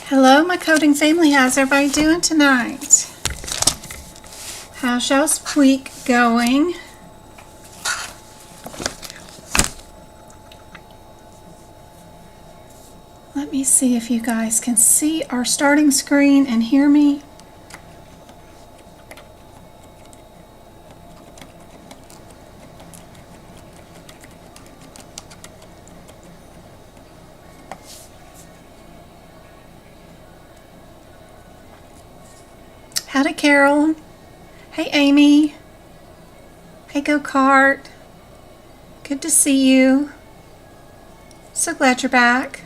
Hello, my coding family. How's everybody doing tonight? How's y'all's week going? Let me see if you guys can see our starting screen and hear me. Howdy, Carol. Hey, Amy. Hey, Go-Kart. Good to see you. So glad you're back.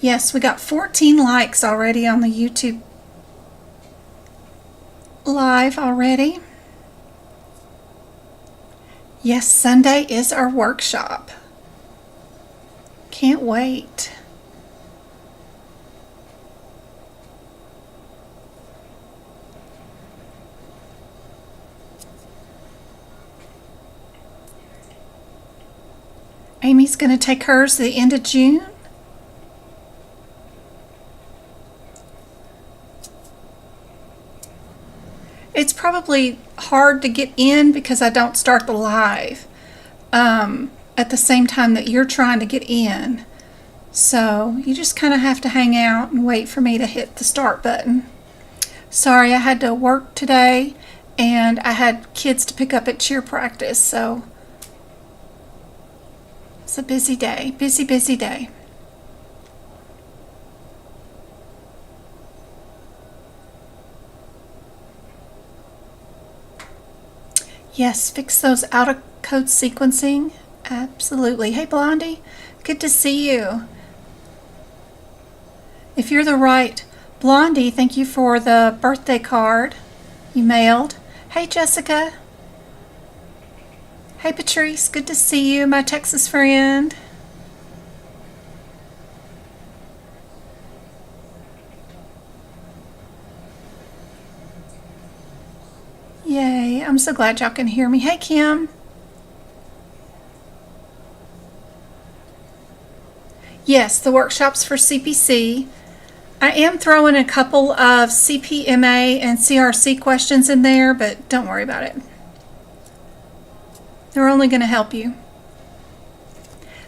Yes, we got 14 likes already on the YouTube live already. Yes, Sunday is our workshop. Can't wait. Amy's going to take hers the end of June. It's probably hard to get in because I don't start the live at the same time that you're trying to get in. So you just kind of have to hang out and wait for me to hit the start button. Sorry, I had to work today and I had kids to pick up at cheer practice, so it's a busy day, busy day. Yes, fix those out of code sequencing. Absolutely. Hey, Blondie, good to see you. If you're the right Blondie, thank you for the birthday card you mailed. Hey, Jessica. Hey, Patrice, good to see you, my Texas friend. Yay, I'm so glad y'all can hear me. Hey, Kim. Yes, the workshop's for CPC. I am throwing a couple of CPMA and CRC questions in there, but don't worry about it. They're only going to help you.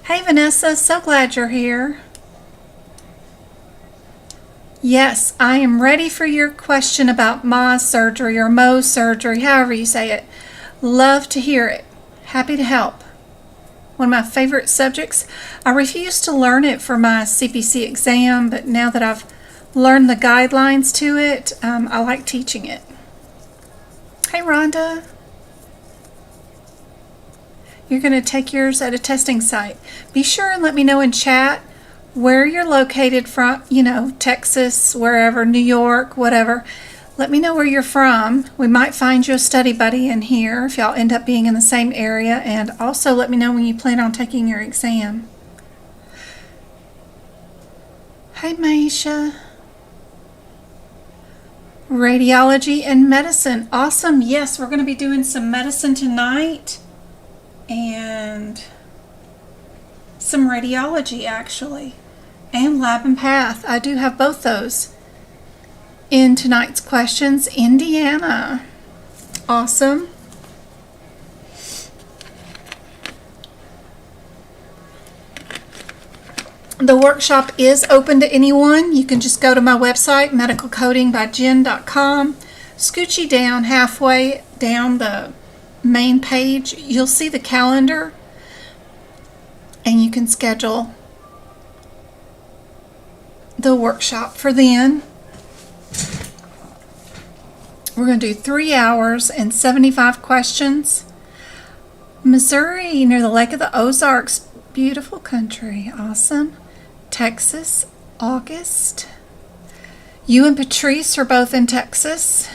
Hey, Vanessa, so glad you're here. Yes, I am ready for your question about Ma's surgery or Mo's surgery, however you say it. Love to hear it. Happy to help. One of my favorite subjects. I refused to learn it for my CPC exam, but now that I've learned the guidelines to it, I like teaching it. Hey, Rhonda. You're going to take yours at a testing site. Be sure and let me know in chat where you're located from, Texas, wherever, New York, whatever. Let me know where you're from. We might find you a study buddy in here if y'all end up being in the same area. And also let me know when you plan on taking your exam. Hi, Maisha. Radiology and medicine. Awesome. Yes, we're going to be doing some medicine tonight. And some radiology, actually. And lab and path. I do have both those in tonight's questions. Indiana. Awesome. The workshop is open to anyone. You can just go to my website, medicalcodingbyjen.com. Scoochie down halfway down the main page. You'll see the calendar and you can schedule the workshop for then. We're going to do 3 hours and 75 questions. Missouri, near the Lake of the Ozarks. Beautiful country. Awesome. Texas, August. You and Patrice are both in Texas.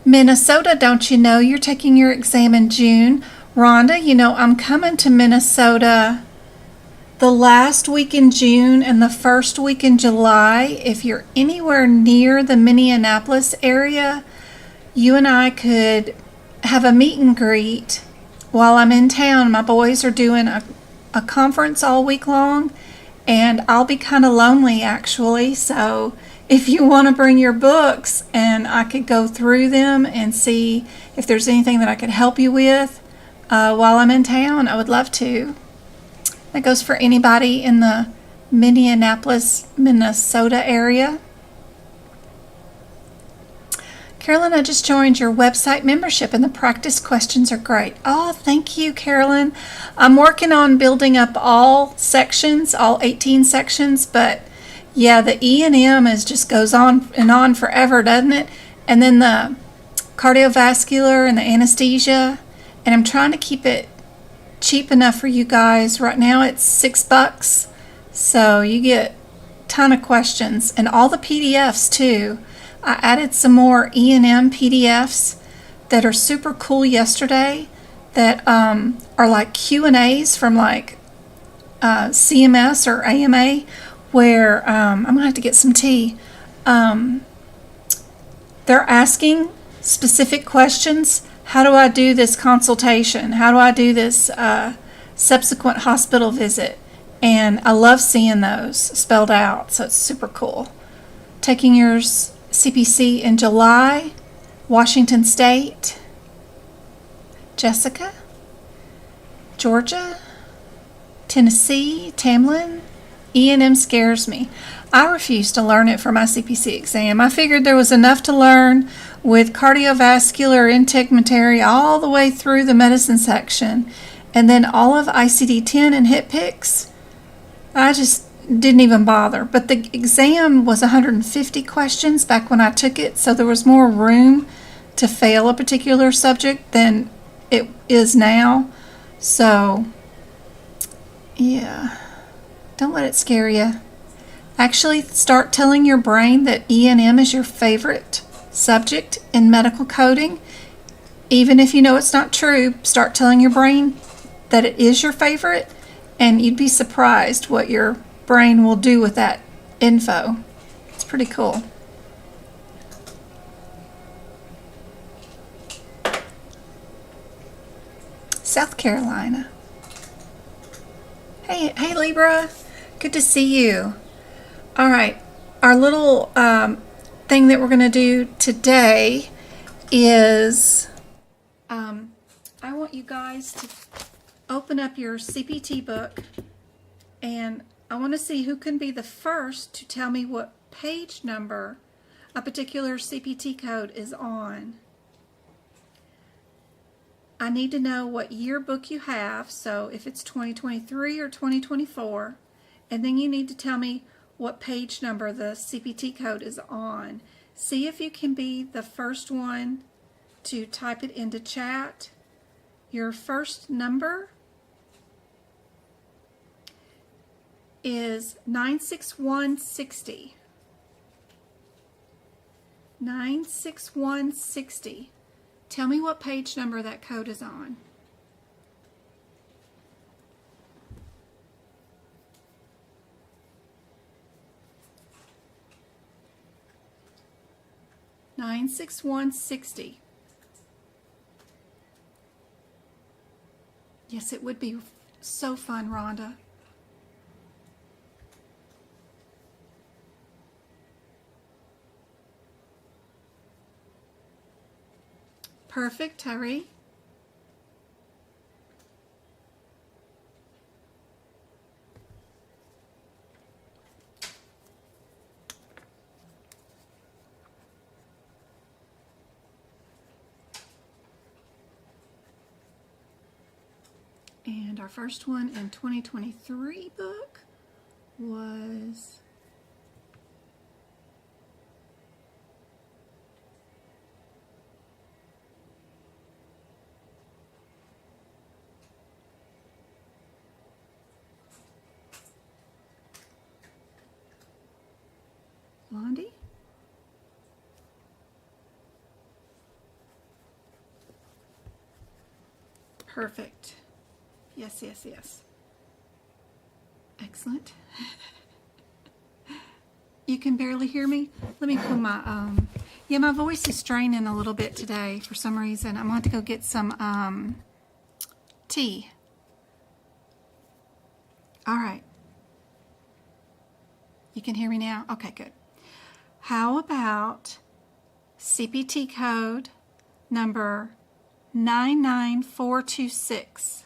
Minnesota, don't you know you're taking your exam in June? Rhonda, I'm coming to Minnesota the last week in June and the first week in July. If you're anywhere near the Minneapolis area, you and I could have a meet and greet while I'm in town, my boys are doing a conference all week long, and I'll be kind of lonely actually. So if you want to bring your books and I could go through them and see if there's anything that I could help you with while I'm in town, I would love to. That goes for anybody in the Minneapolis, Minnesota area. Carolyn, I just joined your website membership and the practice questions are great. Oh, thank you, Carolyn. I'm working on building up all sections, all 18 sections, but yeah, the E&M just goes on and on forever, doesn't it? And then the cardiovascular and the anesthesia, and I'm trying to keep it cheap enough for you guys. Right now it's $6, so you get a ton of questions and all the PDFs too. I added some more E&M PDFs that are super cool yesterday that are like Q&As from like CMS or AMA, where I'm going to have to get some tea. They're asking specific questions. How do I do this consultation? How do I do this subsequent hospital visit? And I love seeing those spelled out, so it's super cool. Taking yours CPC in July, Washington State, Jessica, Georgia, Tennessee, Tamlin. E&M scares me. I refuse to learn it for my CPC exam. I figured there was enough to learn with cardiovascular, integumentary, all the way through the medicine section, and then all of ICD-10 and HitPix. I just didn't even bother. But the exam was 150 questions back when I took it, so there was more room to fail a particular subject than it is now. So, yeah, don't let it scare you. Actually, start telling your brain that E&M is your favorite subject in medical coding. Even if you know it's not true, start telling your brain that it is your favorite, and you'd be surprised what your brain will do with that info. It's pretty cool. South Carolina. Hey Libra, good to see you. All right, our little thing that we're going to do today is I want you guys to open up your CPT book, and I want to see who can be the first to tell me what page number a particular CPT code is on. I need to know what yearbook you have, so if it's 2023 or 2024, and then you need to tell me what page number the CPT code is on. See if you can be the first one to type it into chat. Your first number is 96160. 96160. Tell me what page number that code is on. $96160. Yes, it would be so fun, Rhonda. Perfect, Terry. And our first one in 2023 book was Blondie. Perfect. Yes, yes, yes. Excellent. You can barely hear me? Let me put my, yeah, my voice is straining a little bit today for some reason. I'm going to have to go get some T? All right. You can hear me now? Okay, good. How about CPT code number 99426?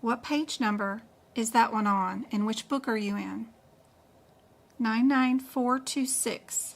What page number is that one on, and which book are you in? 99426.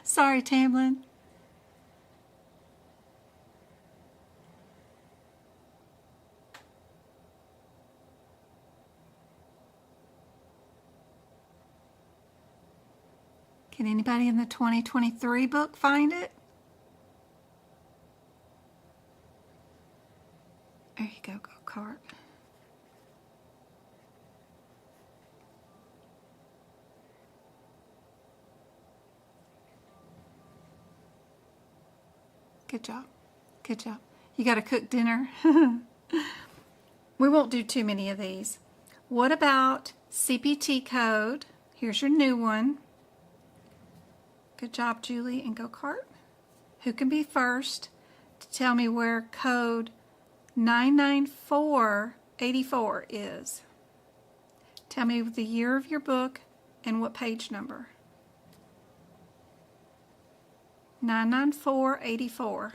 Sorry, Tamlin. Can anybody in the 2023 book find it? There you go, go-kart. Good job. Good job. You got to cook dinner? We won't do too many of these. What about CPT code? Here's your new one. Good job, Julie and go-kart. Who can be first to tell me where code 99484 is? Tell me the year of your book and what page number. 99484.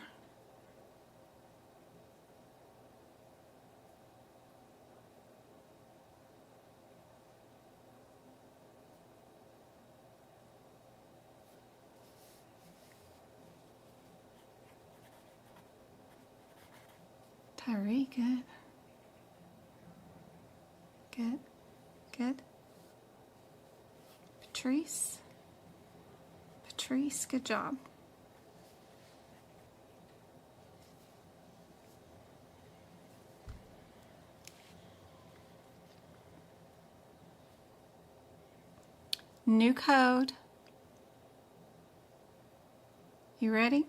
Tyree, good. Good. Good. Patrice. Patrice, good job. New code. You ready?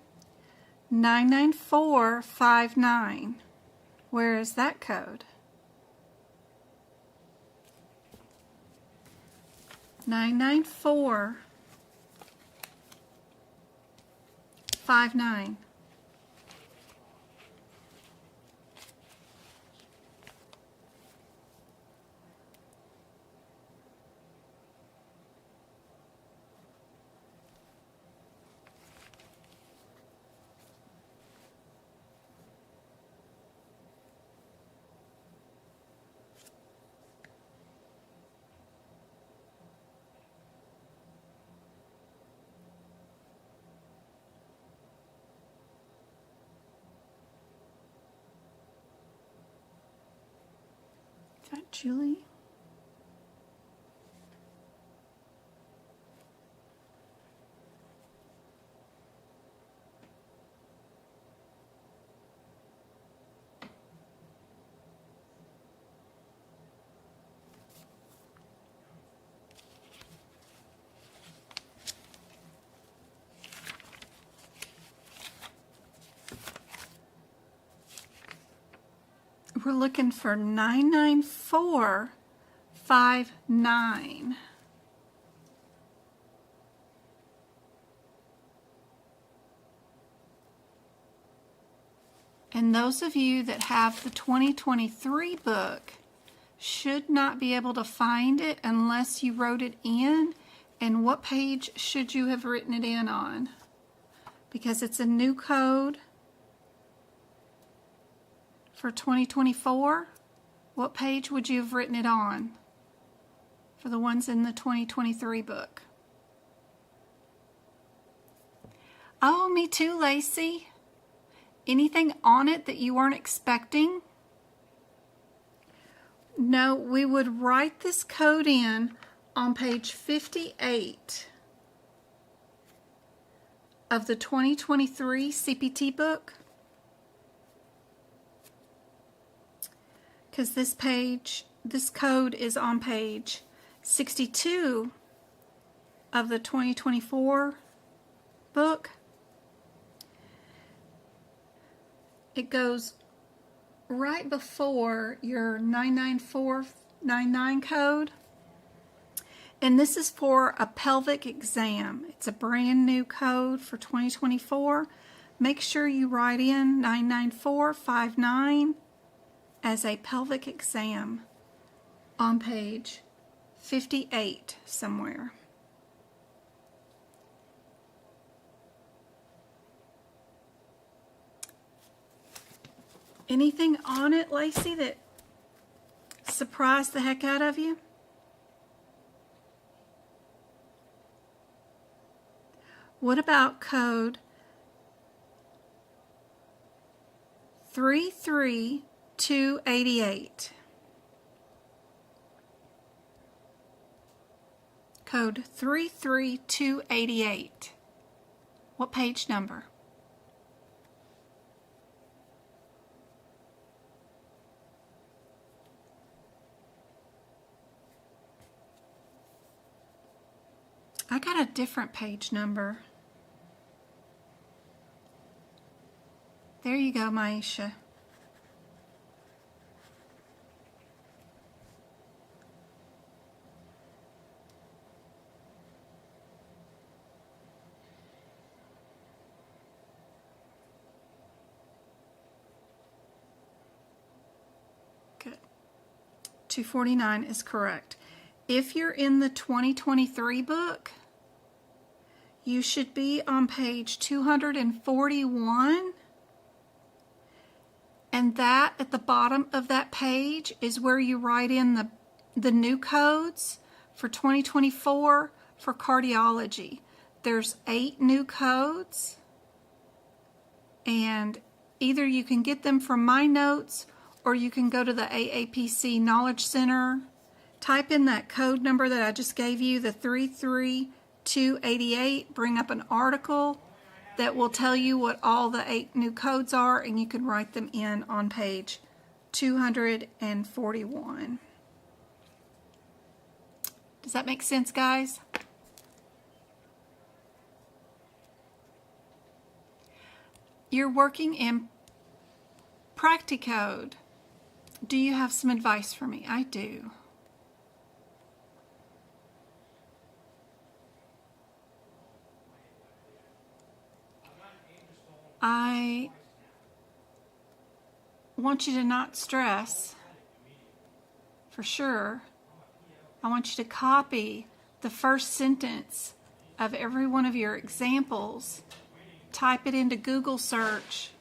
99459. Where is that code? 99459. Is that Julie? We're looking for 99459. And those of you that have the 2023 book should not be able to find it unless you wrote it in. And what page should you have written it in on? Because it's a new code for 2024. What page would you have written it on for the ones in the 2023 book? Oh, me too, Lacey. Anything on it that you weren't expecting? No, we would write this code in on page 58 of the 2023 CPT book. Because this code is on page 62 of the 2024 book. It goes right before your 99499 code. And this is for a pelvic exam. It's a brand new code for 2024. Make sure you write in 99459 as a pelvic exam on page 58 somewhere. Anything on it, Lacey, that surprised the heck out of you? What about code 33288? Code 33288. What page number? I got a different page number. There you go, Maisha. Good. 249 is correct. If you're in the 2023 book, you should be on page 241. And that at the bottom of that page is where you write in the new codes for 2024 for cardiology. There's 8 new codes, and either you can get them from my notes or you can go to the AAPC Knowledge Center, type in that code number that I just gave you, the 33288, bring up an article that will tell you what all the 8 new codes are, and you can write them in on page 241. Does that make sense, guys? You're working in Practicode. Do you have some advice for me? I do. I want you to not stress, for sure. I want you to copy the first sentence of every one of your examples, type it into Google search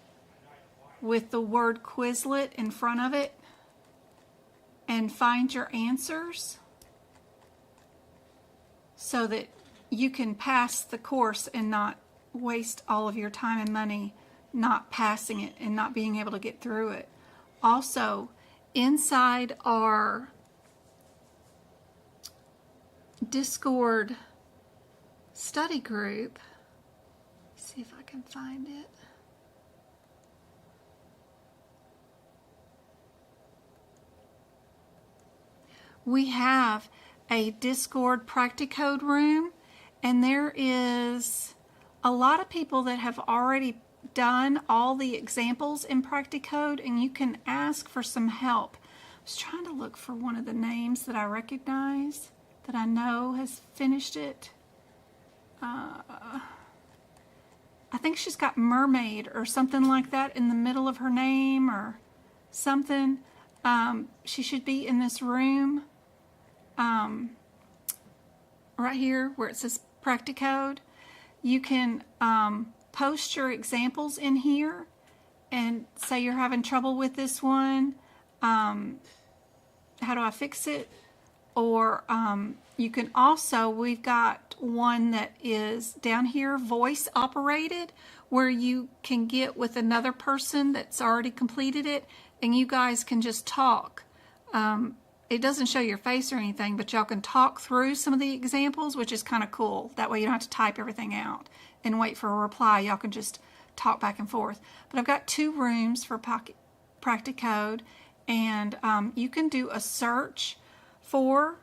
with the word Quizlet in front of it, and find your answers so that you can pass the course and not waste all of your time and money not passing it and not being able to get through it. Also, inside our Discord study group, see if I can find it. We have a Discord Practicode room, and there is a lot of people that have already done all the examples in Practicode, and you can ask for some help. I was trying to look for one of the names that I recognize that I know has finished it. I think she's got mermaid or something like that in the middle of her name or something. She should be in this room right here where it says Practicode. You can post your examples in here and say you're having trouble with this one. How do I fix it? Or you can also, we've got one that is down here, voice operated, where you can get with another person that's already completed it, and you guys can just talk. It doesn't show your face or anything, but y'all can talk through some of the examples, which is kind of cool. That way you don't have to type everything out and wait for a reply. Y'all can just talk back and forth. But I've got 2 rooms for Practicode, and you can do a search for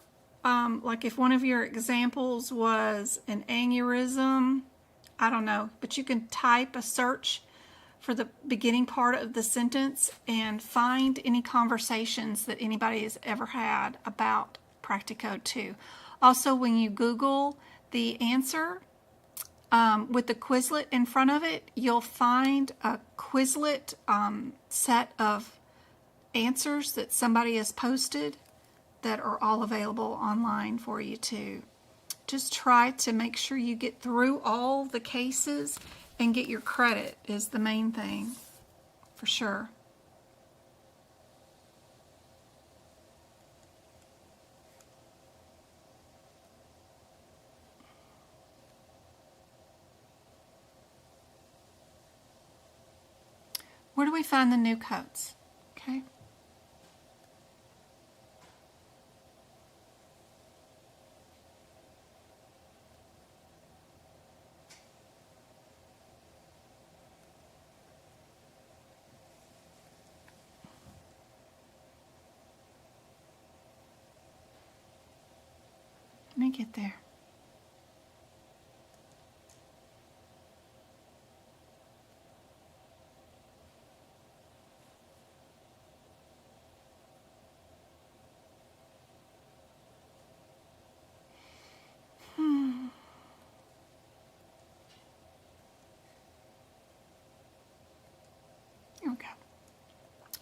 like if one of your examples was an aneurysm, I don't know, but you can type a search for the beginning part of the sentence and find any conversations that anybody has ever had about Practicode 2. Also, when you Google the answer with the Quizlet in front of it, you'll find a Quizlet set of answers that somebody has posted that are all available online for you too. Just try to make sure you get through all the cases and get your credit is the main thing, for sure. Where do we find the new codes? Okay. Let me get there. Okay.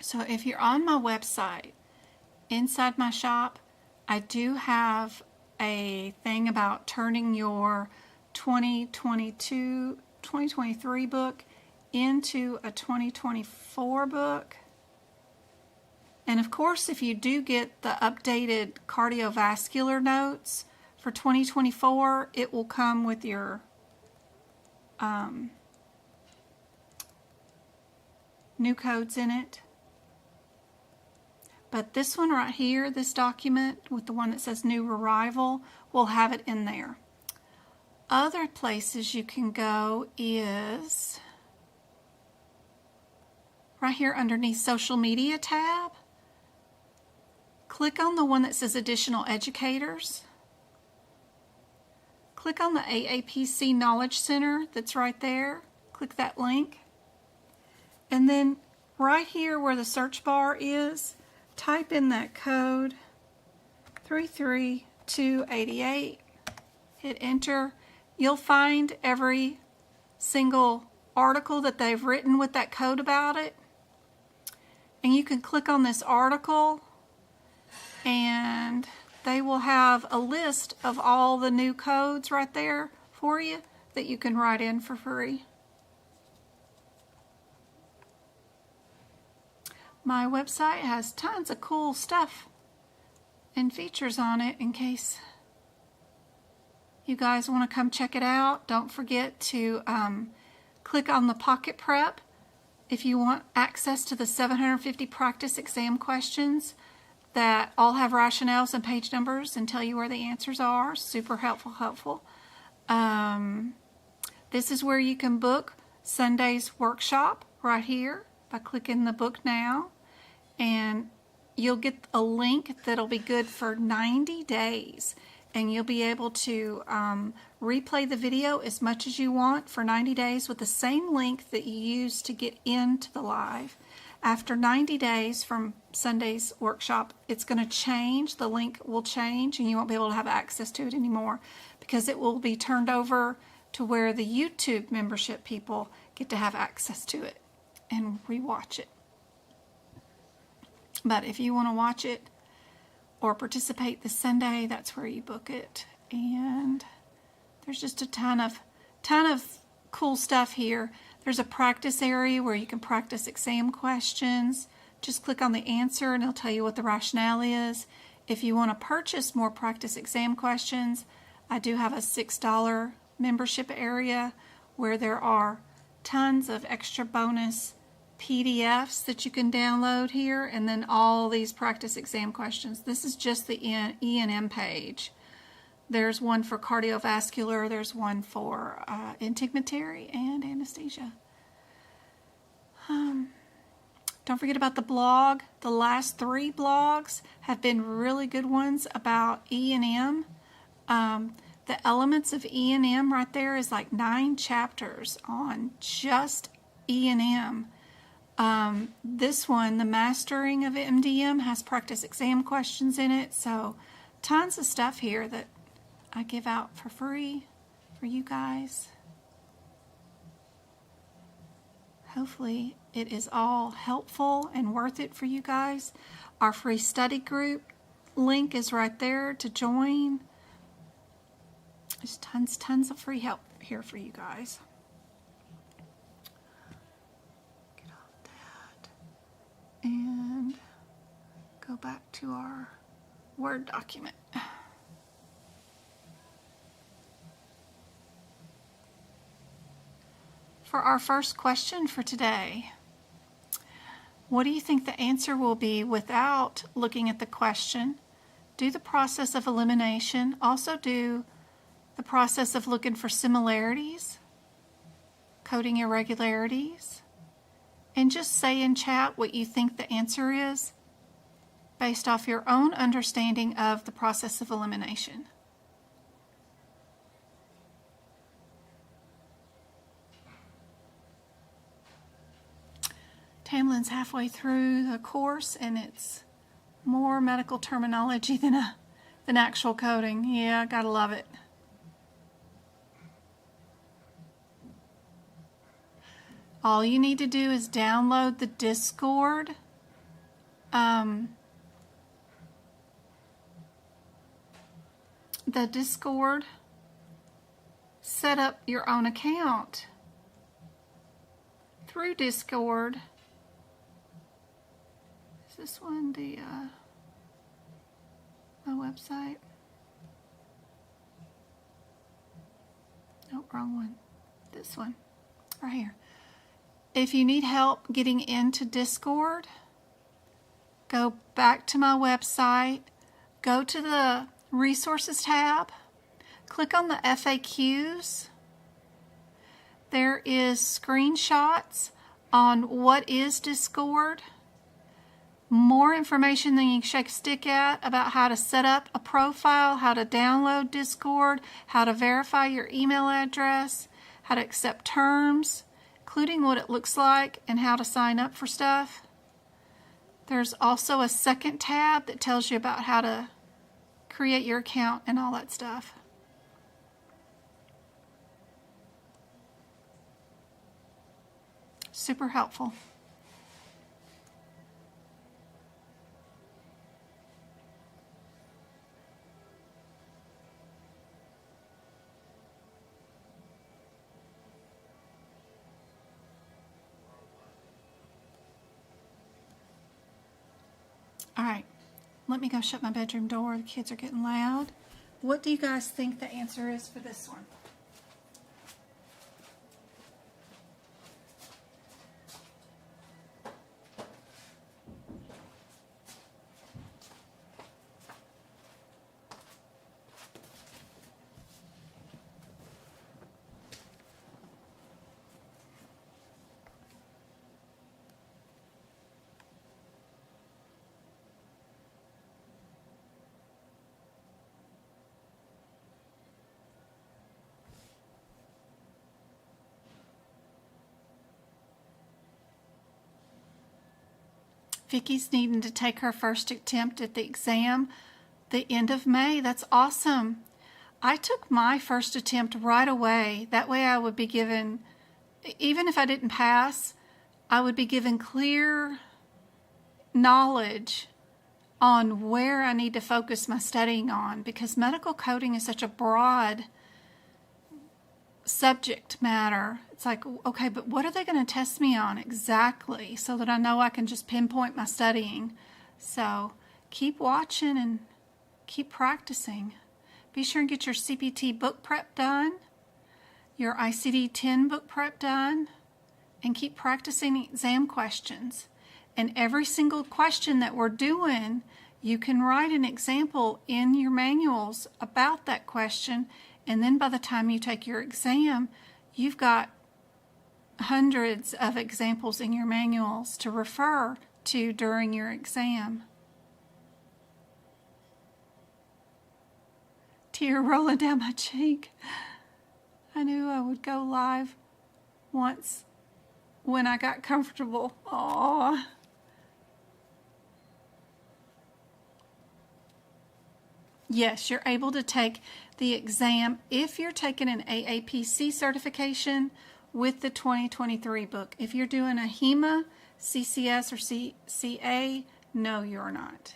So if you're on my website, inside my shop, I do have a thing about turning your 2023 book into a 2024 book. And of course, if you do get the updated cardiovascular notes for 2024, it will come with your new codes in it. But this one right here, this document with the one that says new arrival, will have it in there. Other places you can go is right here underneath social media tab. Click on the one that says additional educators. Click on the AAPC Knowledge Center that's right there. Click that link. And then right here where the search bar is, type in that code 33288, hit enter. You'll find every single article that they've written with that code about it. And you can click on this article and they will have a list of all the new codes right there for you that you can write in for free. My website has tons of cool stuff and features on it in case you guys want to come check it out. Don't forget to click on the Pocket Prep if you want access to the 750 practice exam questions that all have rationales and page numbers and tell you where the answers are. Super helpful. This is where you can book Sunday's workshop right here by clicking the book now, and you'll get a link that'll be good for 90 days, and you'll be able to replay the video as much as you want for 90 days with the same link that you used to get into the live. After 90 days from Sunday's workshop, it's going to change. The link will change and you won't be able to have access to it anymore because it will be turned over to where the YouTube membership people get to have access to it and rewatch it. But if you want to watch it or participate this Sunday, that's where you book it. And there's just a ton of cool stuff here. There's a practice area where you can practice exam questions. Just click on the answer and it'll tell you what the rationale is. If you want to purchase more practice exam questions, I do have a $6 membership area where there are tons of extra bonus PDFs that you can download here, and then all these practice exam questions. This is just the E&M page. There's one for cardiovascular, there's one for integumentary and anesthesia. Don't forget about the blog. The last 3 blogs have been really good ones about E and M. The elements of E and M right there is like 9 chapters on just E and M. This one, the mastering of MDM, has practice exam questions in it. So tons of stuff here that I give out for free for you guys. Hopefully it is all helpful and worth it for you guys. Our free study group link is right there to join. There's tons of free help here for you guys. Get off that and go back to our Word document. For our first question for today, what do you think the answer will be without looking at the question? Do the process of elimination. Also do the process of looking for similarities, coding irregularities, and just say in chat what you think the answer is based off your own understanding of the process of elimination. Tamlin's halfway through the course and it's more medical terminology than actual coding. Yeah, gotta love it. All you need to do is download the Discord. Set up your own account through Discord. Is this one the my website? Nope, wrong one. This one right here. If you need help getting into Discord, go back to my website, go to the Resources tab, click on the FAQs. There is screenshots on what is Discord, more information than you can shake a stick at about how to set up a profile, how to download Discord, how to verify your email address, how to accept terms, including what it looks like and how to sign up for stuff. There's also a second tab that tells you about how to create your account and all that stuff. Super helpful. All right, let me go shut my bedroom door. The kids are getting loud. What do you guys think the answer is for this one? Vicky's needing to take her first attempt at the exam the end of May. That's awesome. I took my first attempt right away. That way I would be given, even if I didn't pass, I would be given clear knowledge on where I need to focus my studying on, because medical coding is such a broad subject matter. It's like, okay, but what are they going to test me on exactly so that I know I can just pinpoint my studying? So keep watching and keep practicing. Be sure and get your CPT book prep done, your ICD-10 book prep done, and keep practicing exam questions. And every single question that we're doing, you can write an example in your manuals about that question, and then by the time you take your exam, you've got hundreds of examples in your manuals to refer to during your exam. Tear rolling down my cheek. I knew I would go live once when I got comfortable. Aww. Yes, you're able to take the exam if you're taking an AAPC certification with the 2023 book. If you're doing ahima, CCS, or CA, no, you're not.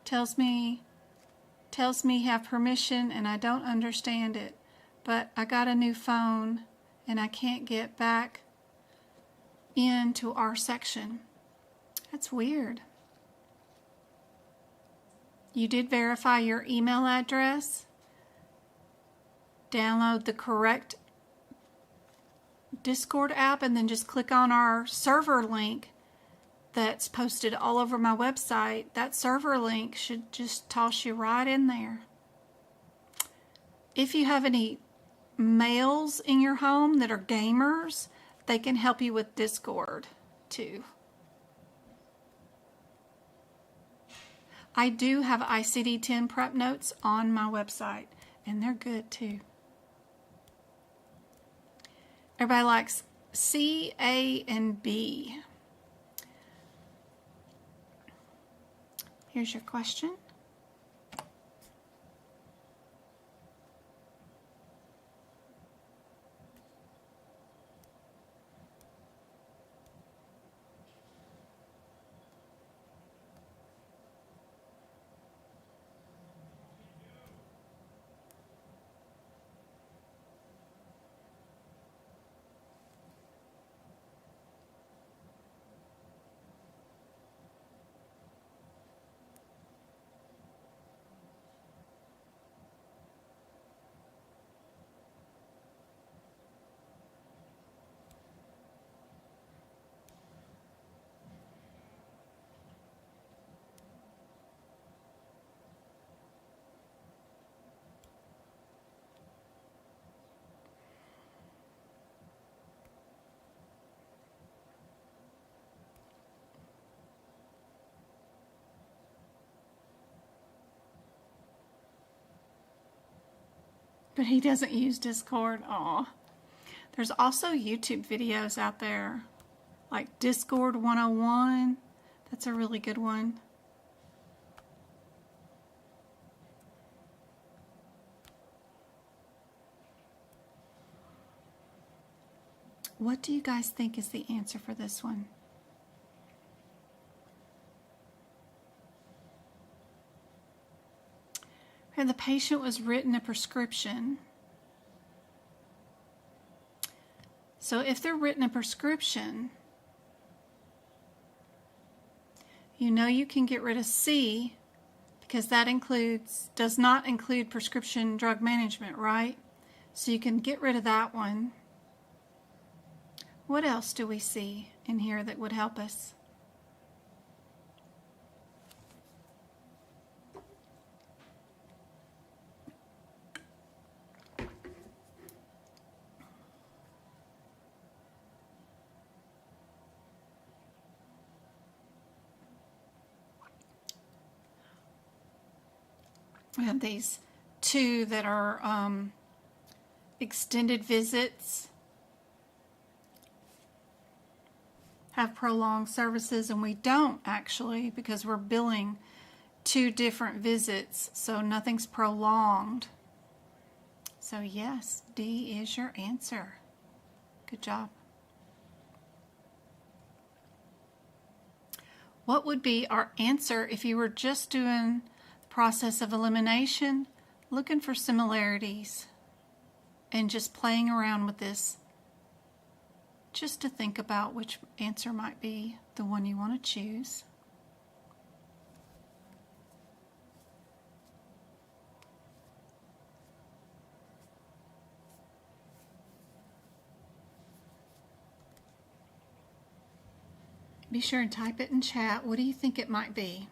Tells me have permission and I don't understand it, but I got a new phone and I can't get back into our section. That's weird. You did verify your email address. Download the correct Discord app and then just click on our server link that's posted all over my website. That server link should just toss you right in there. If you have any males in your home that are gamers, they can help you with Discord too. I do have ICD-10 prep notes on my website, and they're good too. Everybody likes C, A, and B. Here's your question. But he doesn't use Discord. Aw. There's also YouTube videos out there, like Discord 101. That's a really good one. What do you guys think is the answer for this one? And the patient was written a prescription. So if they're written a prescription, you know you can get rid of C because that does not include prescription drug management, right? So you can get rid of that one. What else do we see in here that would help us? We have these two that are extended visits, have prolonged services, and we don't actually because we're billing two different visits, so nothing's prolonged. So yes, D is your answer. Good job. What would be our answer if you were just doing process of elimination, looking for similarities and just playing around with this just to think about which answer might be the one you want to choose? Be sure and type it in chat. What do you think it might be?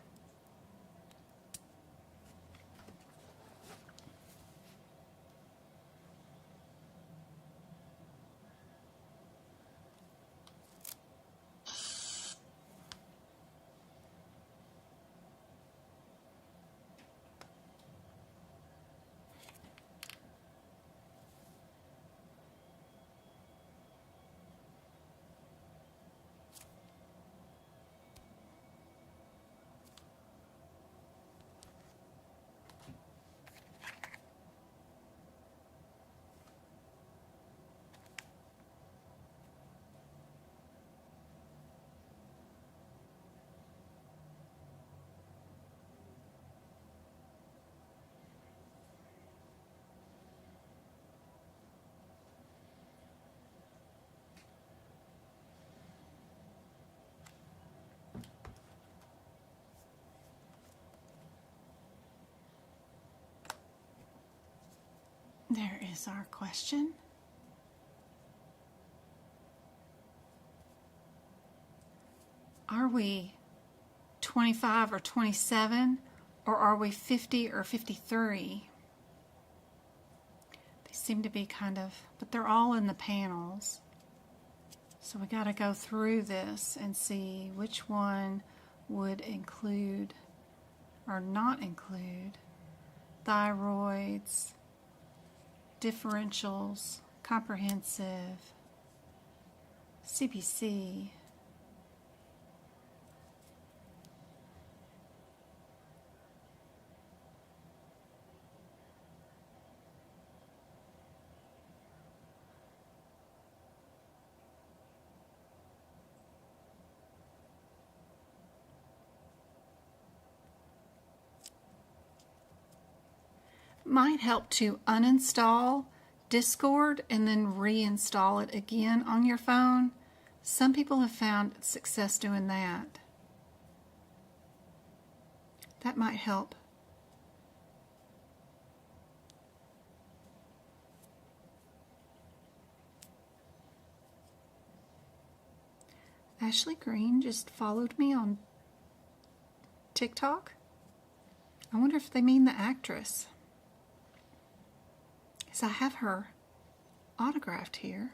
There is our question. Are we 25 or 27, or are we 50 or 53? They seem to be kind of, but they're all in the panels. So we got to go through this and see which one would include or not include thyroids, differentials, comprehensive, CPC, might help to uninstall Discord and then reinstall it again on your phone. Some people have found success doing that. That might help. Ashley Green just followed me on TikTok. I wonder if they mean the actress. Because I have her autographed here.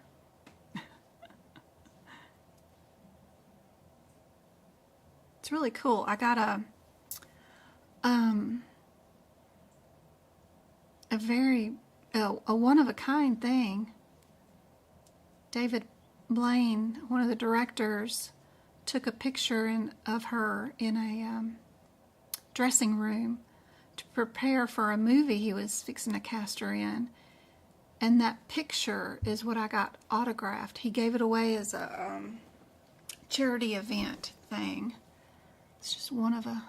It's really cool. I got a one-of-a-kind thing. David Blaine, one of the directors, took a picture of her in a dressing room to prepare for a movie he was fixing to cast her in. And that picture is what I got autographed. He gave it away as a charity event thing. It's just one of a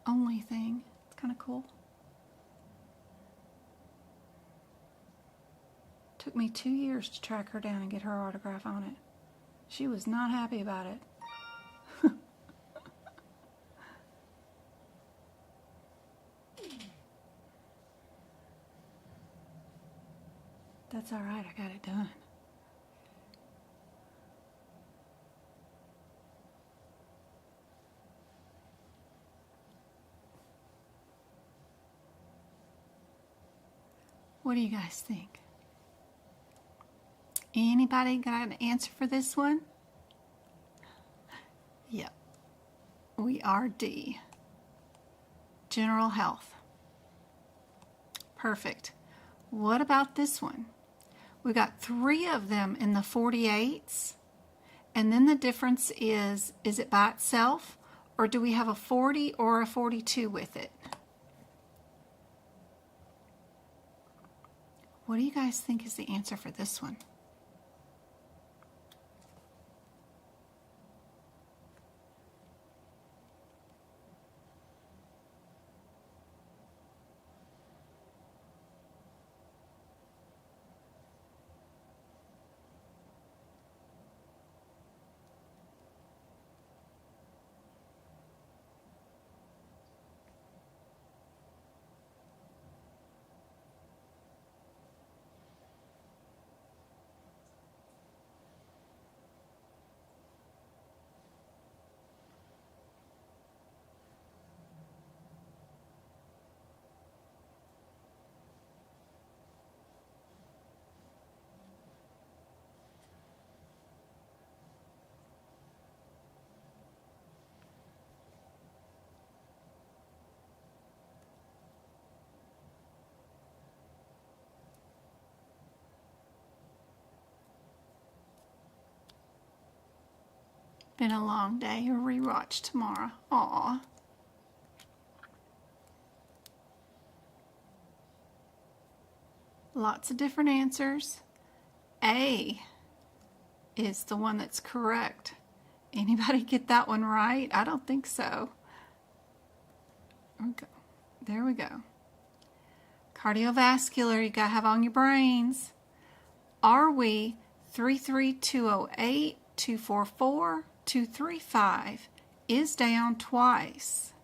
only thing. It's kind of cool. Took me 2 years to track her down and get her autograph on it. She was not happy about it. That's all right, I got it done. What do you guys think? Anybody got an answer for this one? Yep. We are D. General health. Perfect. What about this one? We got 3 of them in the 48s. And then the difference is it by itself, or do we have a 40 or a 42 with it? What do you guys think is the answer for this one? Been a long day. A rewatch tomorrow. Aw. Lots of different answers. A is the one that's correct. Anybody get that one right? I don't think so. Okay. There we go. Cardiovascular, you gotta have on your brains. Are we 33208, 244, 235 is down twice.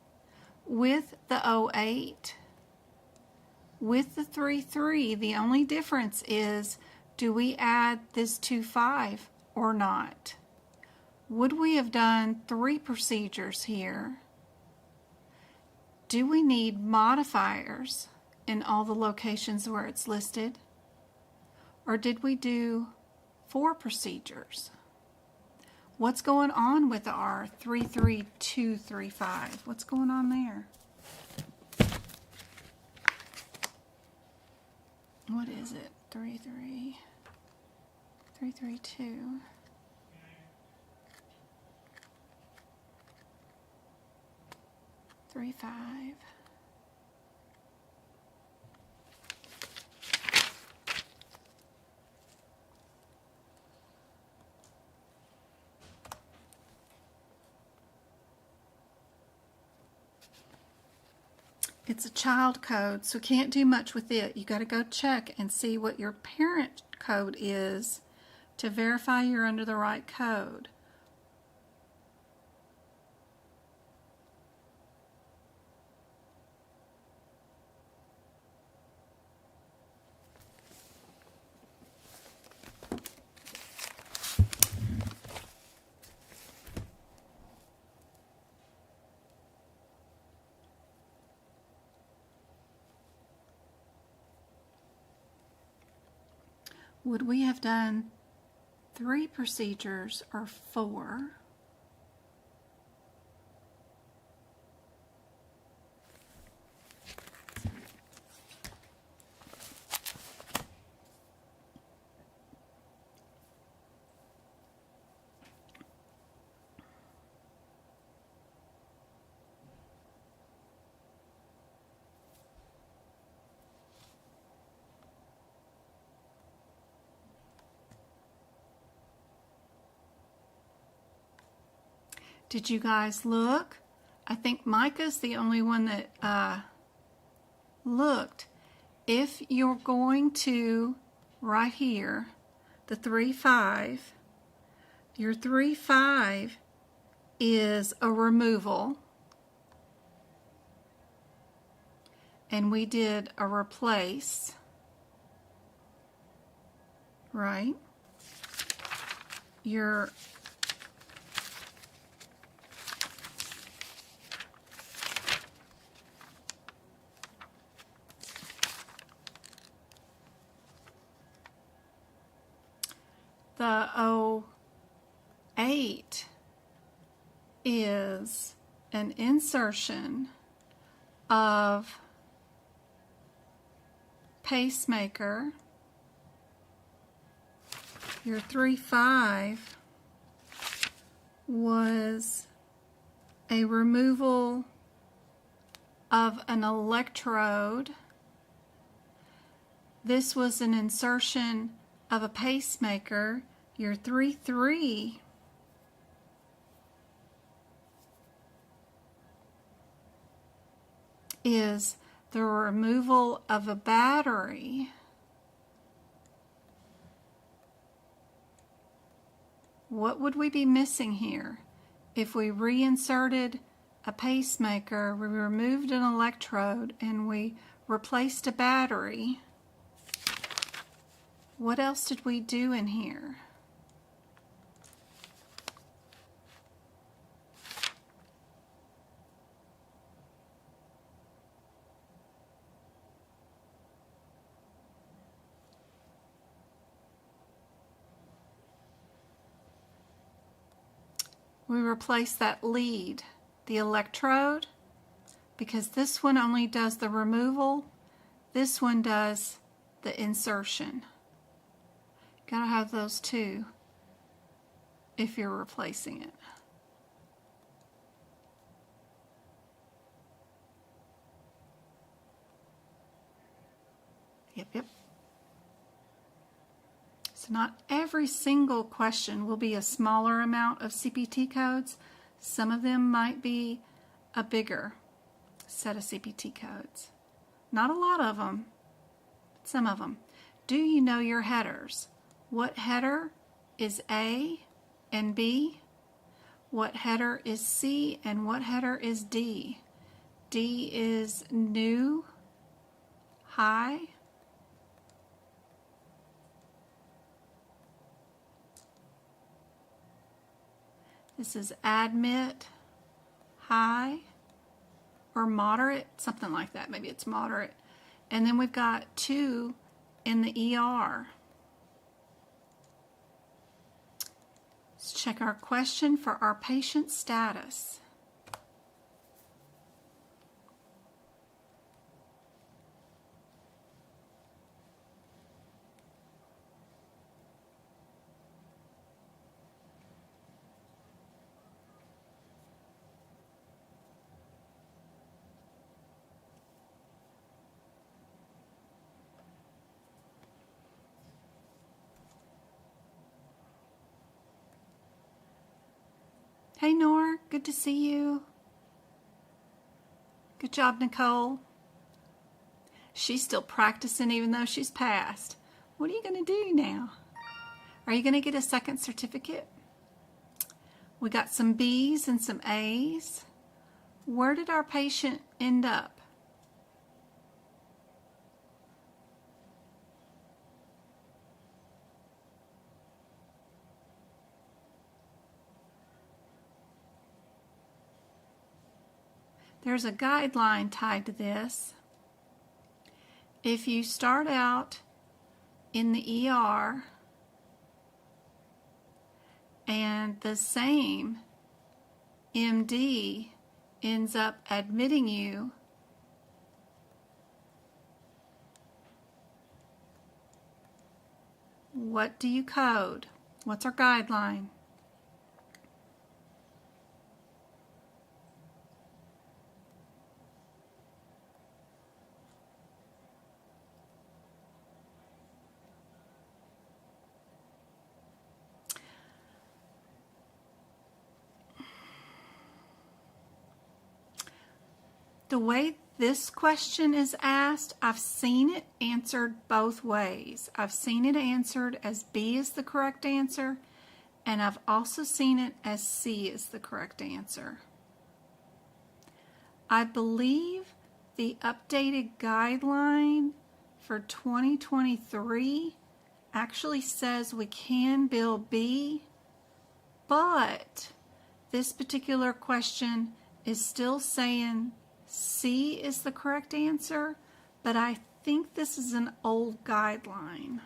With the 08, with the 33, the only difference is, do we add this 25 or not? Would we have done 3 procedures here? Do we need modifiers in all the locations where it's listed? Or did we do 4 procedures? What's going on with our 33235? What's going on there? What is it? 332. Three, 5. It's a child code, so can't do much with it. You got to go check and see what your parent code is to verify you're under the right code. Would we have done 3 procedures or 4? Did you guys look? I think Micah's the only one that looked. If you're going to, right here, the 3-5, your 3-5 is a removal. And we did a replace, right? Your the 08 is an insertion of pacemaker. Your 3-5 was a removal of an electrode. This was an insertion of a pacemaker. Your 3-3 is the removal of a battery. What would we be missing here? If we reinserted a pacemaker, we removed an electrode, and we replaced a battery, what else did we do in here? We replaced that lead, the electrode, because this one only does the removal, this one does the insertion. Gotta have those two if you're replacing it. Yep. So not every single question will be a smaller amount of CPT codes. Some of them might be a bigger set of CPT codes. Not a lot of them, but some of them. Do you know your headers? What header is A and B? What header is C and what header is D? D is new, high. This is admit, high, or moderate, something like that. Maybe it's moderate. And then we've got 2 in the ER. Let's check our question for our patient status. Hey Nor, good to see you. Good job, Nicole. She's still practicing even though she's passed. What are you going to do now? Are you going to get a second certificate? We got some B's and some A's. Where did our patient end up? There's a guideline tied to this. If you start out in the ER and the same MD ends up admitting you, what do you code? What's our guideline? The way this question is asked, I've seen it answered both ways. I've seen it answered as B is the correct answer, and I've also seen it as C is the correct answer. I believe the updated guideline for 2023 actually says we can bill B, but this particular question is still saying C is the correct answer, but I think this is an old guideline.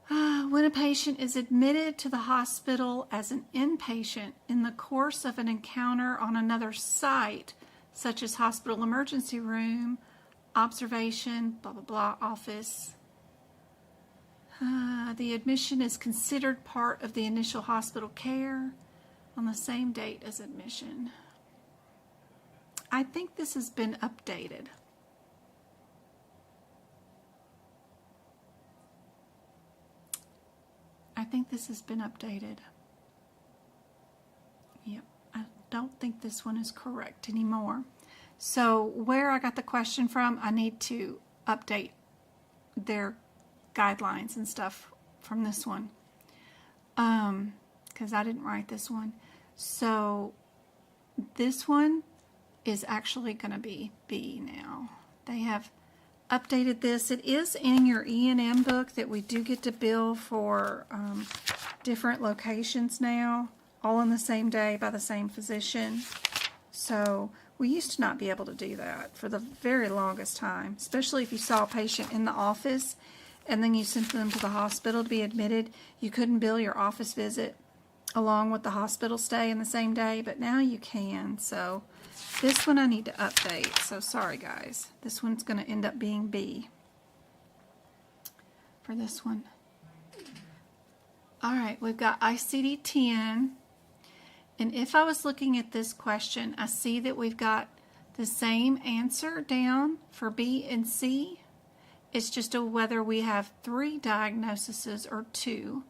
When a patient is admitted to the hospital as an inpatient in the course of an encounter on another site, such as hospital emergency room, observation, blah, blah, blah, office, the admission is considered part of the initial hospital care on the same date as admission. I think this has been updated. I think this has been updated. Yep, I don't think this one is correct anymore. So where I got the question from, I need to update their guidelines and stuff from this one. Because I didn't write this one. So this one is actually going to be B now. They have updated this. It is in your E&M book that we do get to bill for different locations now, all on the same day by the same physician. So we used to not be able to do that for the very longest time, especially if you saw a patient in the office and then you sent them to the hospital to be admitted. You couldn't bill your office visit along with the hospital stay in the same day, but now you can. So this one I need to update. So sorry guys, this one's going to end up being B for this one. All right, we've got ICD-10, and if I was looking at this question, I see that we've got the same answer down for B and C. It's just whether we have 3 diagnoses or 2.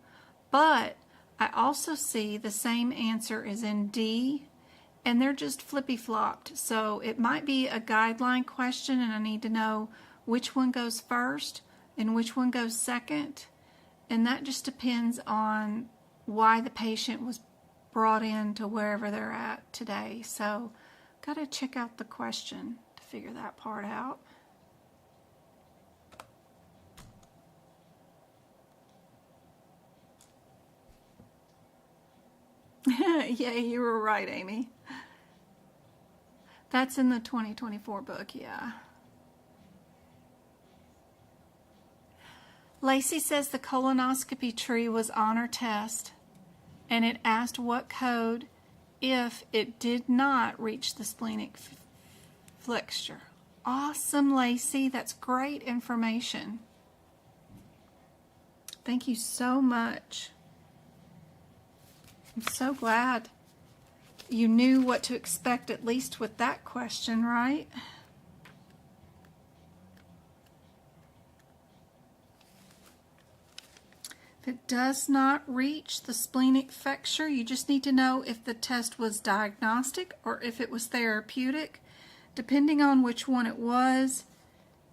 But I also see the same answer is in D, and they're just flippy-flopped. So it might be a guideline question, and I need to know which one goes first and which one goes second. And that just depends on why the patient was brought in to wherever they're at today. So got to check out the question to figure that part out. Yeah, you were right, Amy. That's in the 2024 book, yeah. Lacey says the colonoscopy tree was on her test, and it asked what code if it did not reach the splenic flexure. Awesome, Lacey. That's great information. Thank you so much. I'm so glad you knew what to expect, at least with that question, right? If it does not reach the splenic flexure, you just need to know if the test was diagnostic or if it was therapeutic, depending on which one it was.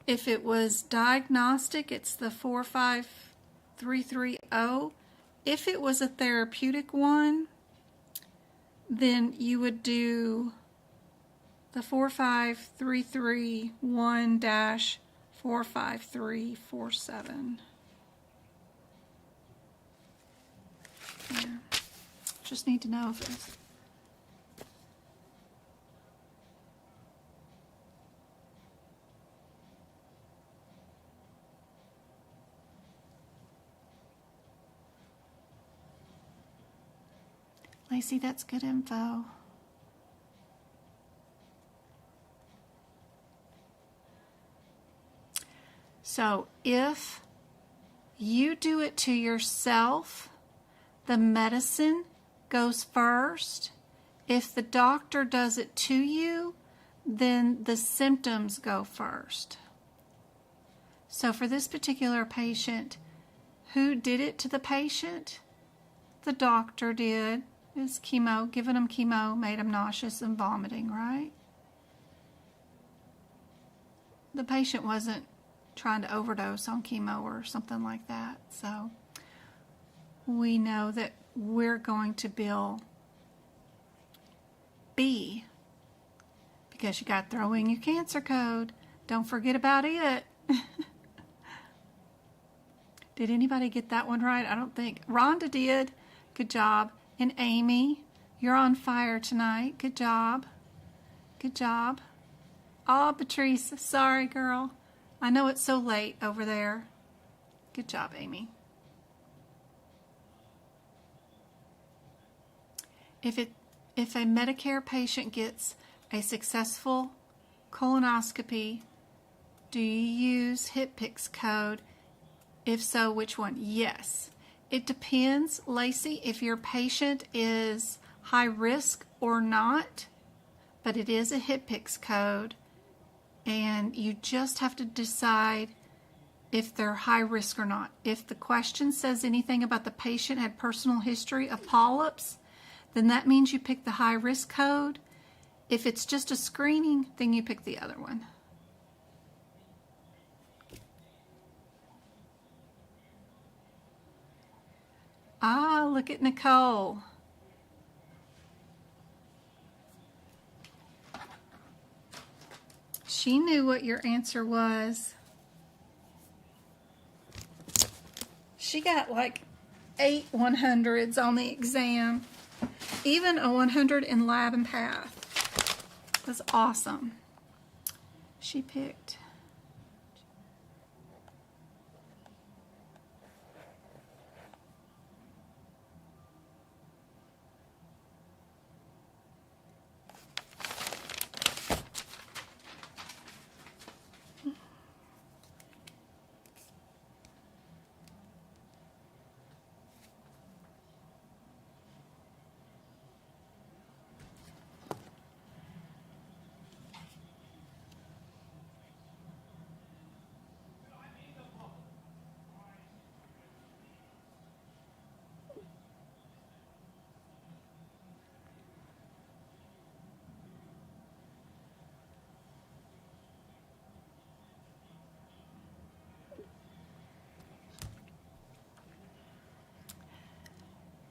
If it was diagnostic, it's the 45330. If it was a therapeutic one, then you would do the 45331-45347. Yeah. Just need to know if it's Lacey, that's good info. So if you do it to yourself, the medicine goes first. If the doctor does it to you, then the symptoms go first. So for this particular patient, who did it to the patient? The doctor did. It's chemo, giving them chemo made them nauseous and vomiting, right? The patient wasn't trying to overdose on chemo or something like that. So we know that we're going to bill B because you got to throw in your cancer code. Don't forget about it. Did anybody get that one right? I don't think. Rhonda did. Good job. And Amy, you're on fire tonight. Good job. Good job. Oh, Patrice, sorry, girl. I know it's so late over there. Good job, Amy. If a Medicare patient gets a successful colonoscopy, do you use HIPPIC's code? If so, which one? Yes. It depends, Lacey, if your patient is high risk or not, but it is a HIPPIC's code, and you just have to decide if they're high risk or not. If the question says anything about the patient had personal history of polyps, then that means you pick the high risk code. If it's just a screening, then you pick the other one. Ah, look at Nicole. She knew what your answer was. She got like 8 100s on the exam. Even a 100 in lab and path. It was awesome. She picked.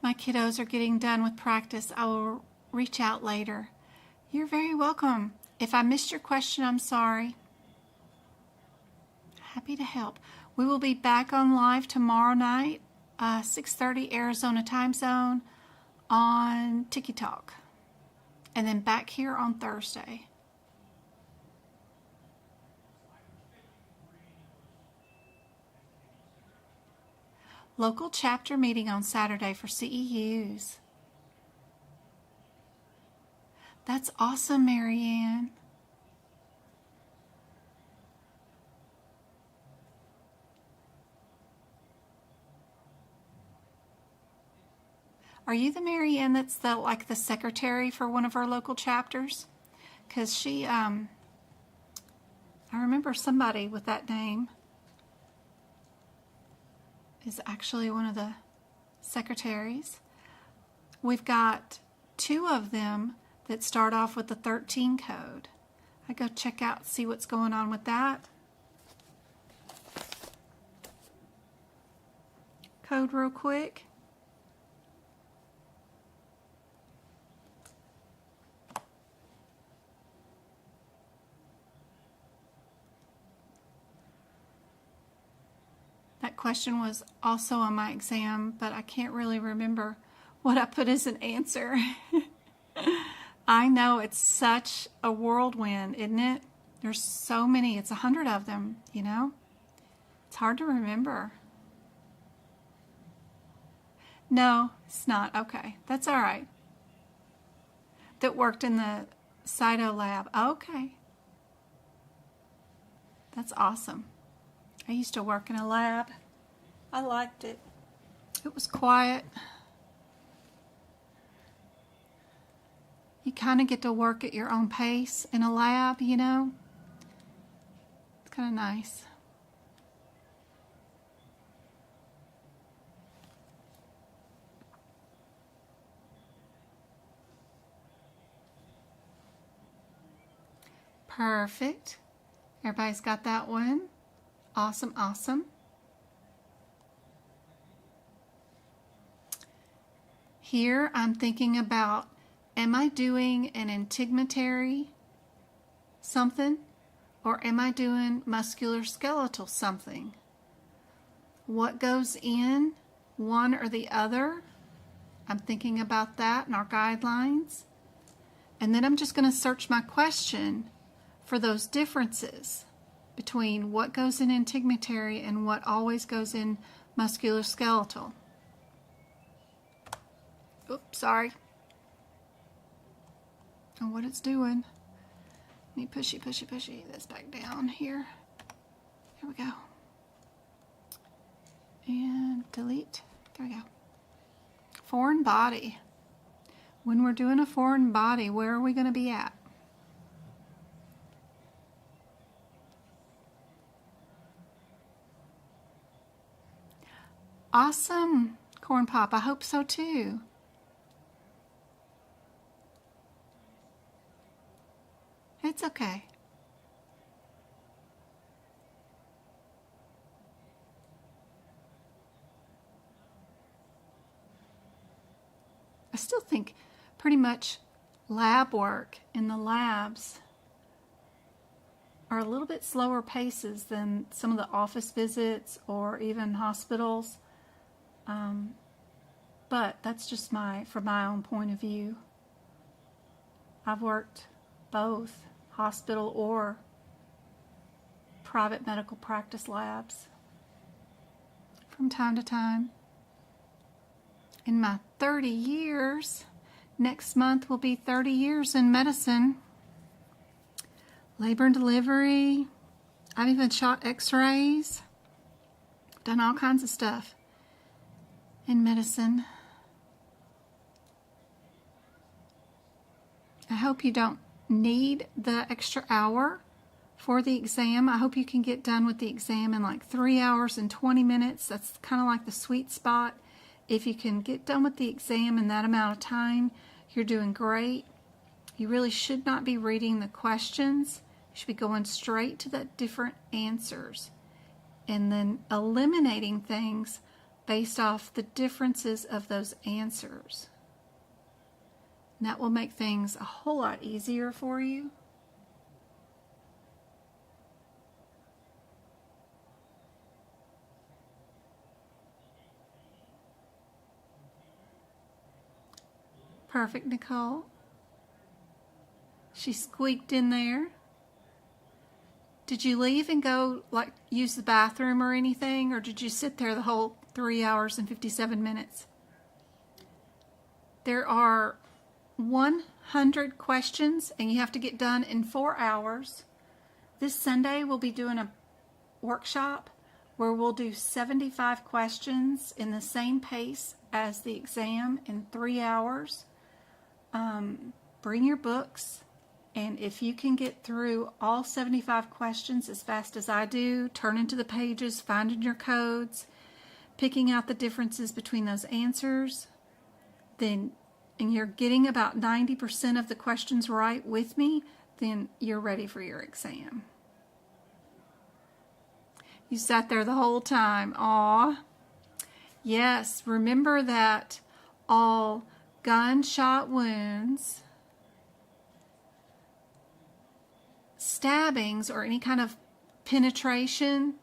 My kiddos are getting done with practice. I will reach out later. You're very welcome. If I missed your question, I'm sorry. Happy to help. We will be back on live tomorrow night, 6:30 Arizona time zone on TikTok. And then back here on Thursday. Local chapter meeting on Saturday for CEUs. That's awesome, Marianne. Are you the Marianne that's the secretary for one of our local chapters? Because she, I remember somebody with that name is actually one of the secretaries. We've got 2 of them that start off with the 13 code. I go check out, see what's going on with that code real quick. That question was also on my exam, but I can't really remember what I put as an answer. I know it's such a whirlwind, isn't it? There's so many. It's 100 of them, you know? It's hard to remember. No, it's not. Okay, that's all right. That worked in the Cyto lab. Okay. That's awesome. I used to work in a lab. I liked it. It was quiet. You kind of get to work at your own pace in a lab, you know? It's kind of nice. Perfect. Everybody's got that one. Awesome, awesome. Here I'm thinking about, am I doing an integumentary something, or am I doing musculoskeletal something? What goes in one or the other? I'm thinking about that in our guidelines. And then I'm just going to search my question for those differences between what goes in integumentary and what always goes in musculoskeletal. Oops, sorry. And what it's doing. Let me pushy this back down here. Here we go. And delete. There we go. Foreign body. When we're doing a foreign body, where are we going to be at? Awesome, Corn Pop. I hope so too. It's okay. I still think pretty much lab work in the labs are a little bit slower paces than some of the office visits or even hospitals. But that's just from my own point of view. I've worked both hospital or private medical practice labs from time to time. In my 30 years, next month will be 30 years in medicine. Labor and delivery. I've even shot x-rays. Done all kinds of stuff in medicine. I hope you don't need the extra hour for the exam. I hope you can get done with the exam in like 3 hours and 20 minutes. That's kind of like the sweet spot. If you can get done with the exam in that amount of time, you're doing great. You really should not be reading the questions. You should be going straight to the different answers and then eliminating things based off the differences of those answers. And that will make things a whole lot easier for you. Perfect, Nicole. She squeaked in there. Did you leave and go like use the bathroom or anything, or did you sit there the whole 3 hours and 57 minutes? There are 100 questions and you have to get done in 4 hours. This Sunday we'll be doing a workshop where we'll do 75 questions in the same pace as the exam in 3 hours. Bring your books, and if you can get through all 75 questions as fast as I do, turning to the pages, finding your codes, picking out the differences between those answers, then, and you're getting about 90% of the questions right with me, then you're ready for your exam. You sat there the whole time. Aw. Yes, remember that all gunshot wounds, stabbings, or any kind of penetration,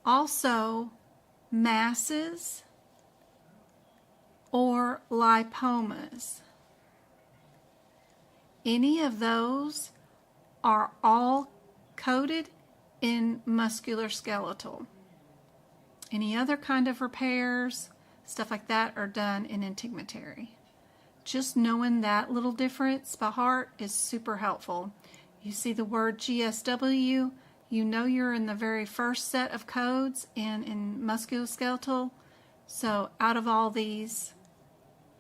also masses or lipomas, any of those are all coded in musculoskeletal. Any other kind of repairs, stuff like that, are done in integumentary. Just knowing that little difference by heart is super helpful. You see the word GSW, you know you're in the very first set of codes in musculoskeletal. So out of all these,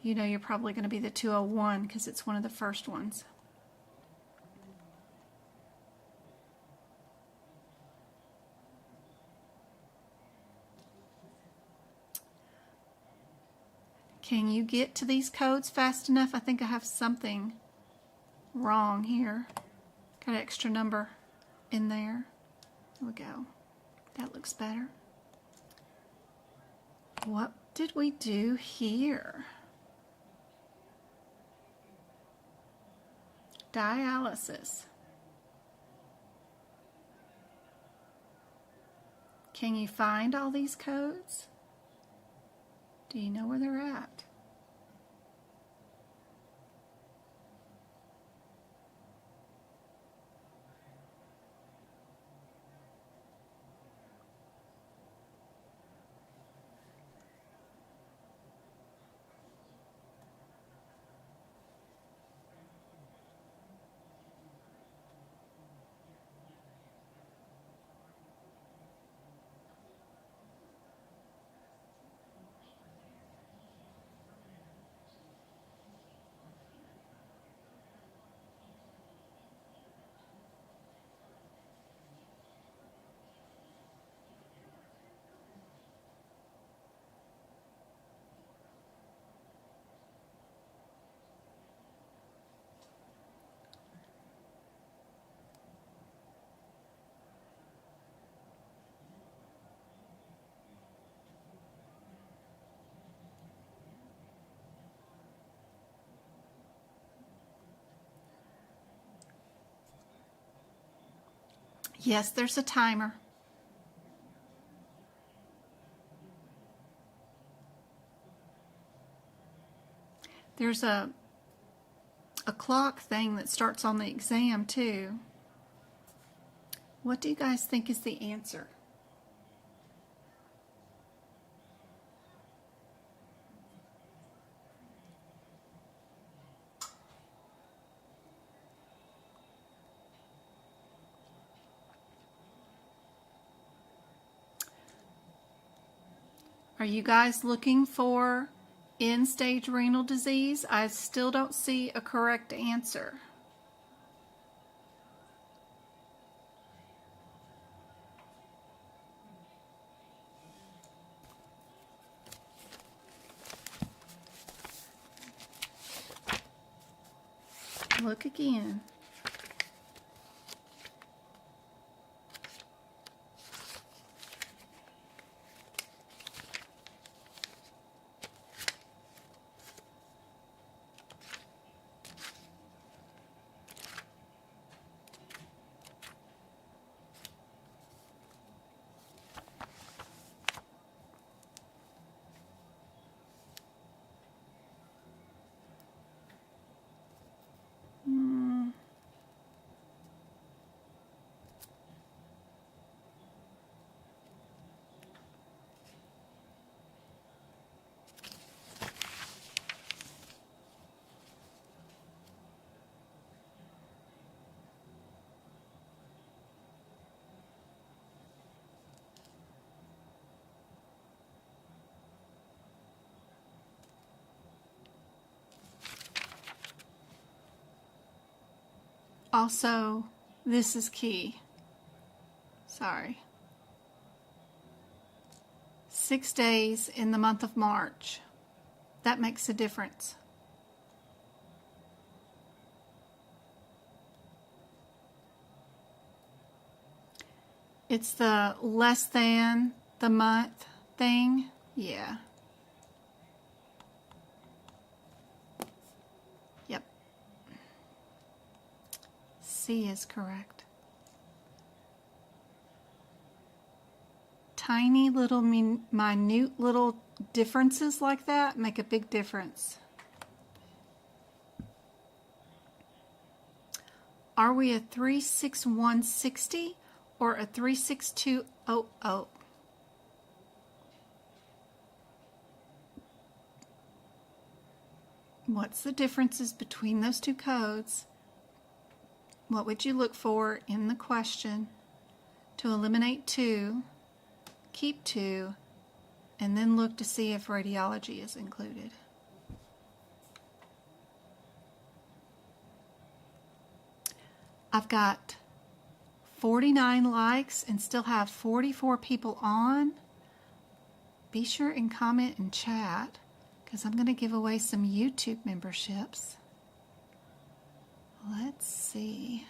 you know you're probably going to be the 201 because it's one of the first ones. Can you get to these codes fast enough? I think I have something wrong here. Got an extra number in there. There we go. That looks better. What did we do here? Dialysis. Can you find all these codes? Do you know where they're at? Yes, there's a timer. There's a clock thing that starts on the exam too. What do you guys think is the answer? Are you guys looking for end-stage renal disease? I still don't see a correct answer. Look again. Also, this is key. Sorry. 6 days in the month of March. That makes a difference. It's the less than the month thing. Yeah. Yep. C is correct. Tiny little, minute little differences like that make a big difference. Are we a 36160 or a 36200? What's the differences between those two codes? What would you look for in the question to eliminate 2, keep 2, and then look to see if radiology is included? I've got 49 likes and still have 44 people on. Be sure and comment and chat, because I'm going to give away some YouTube memberships. Let's see.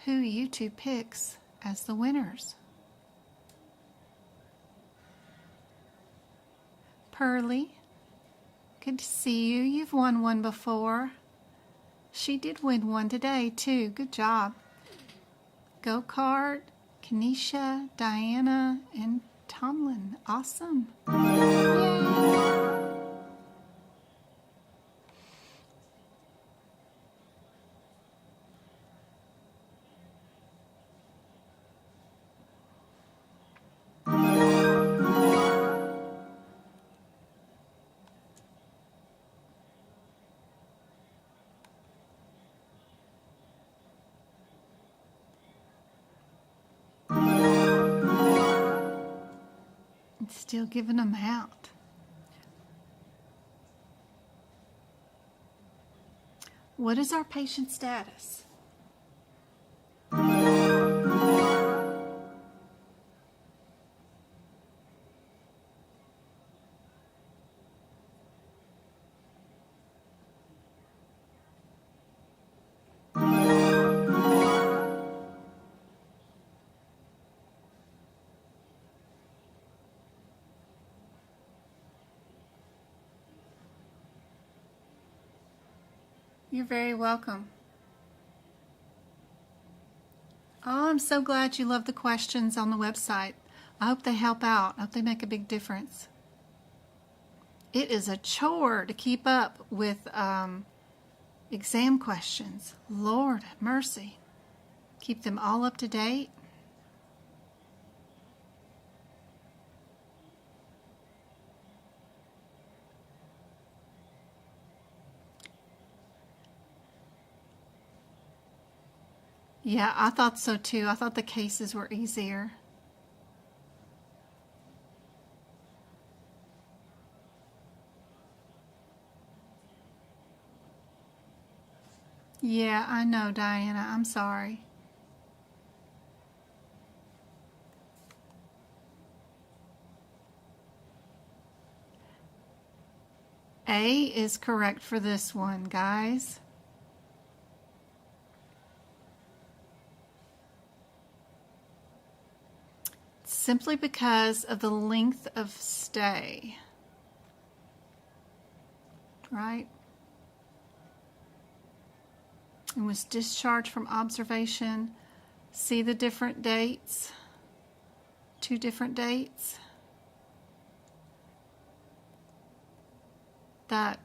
Who YouTube picks as the winners. Pearly, good to see you. You've won one before. She did win one today too. Good job. Go Kart, Kenesha, Diana, and Tomlin. Awesome. Yay. Still giving them out. What is our patient status? You're very welcome. Oh, I'm so glad you love the questions on the website. I hope they help out. I hope they make a big difference. It is a chore to keep up with exam questions. Lord have mercy. Keep them all up to date. Yeah, I thought so too. I thought the cases were easier. Yeah, I know, Diana. I'm sorry. A is correct for this one, guys. Simply because of the length of stay, right? And was discharged from observation. See the different dates, 2 different dates. That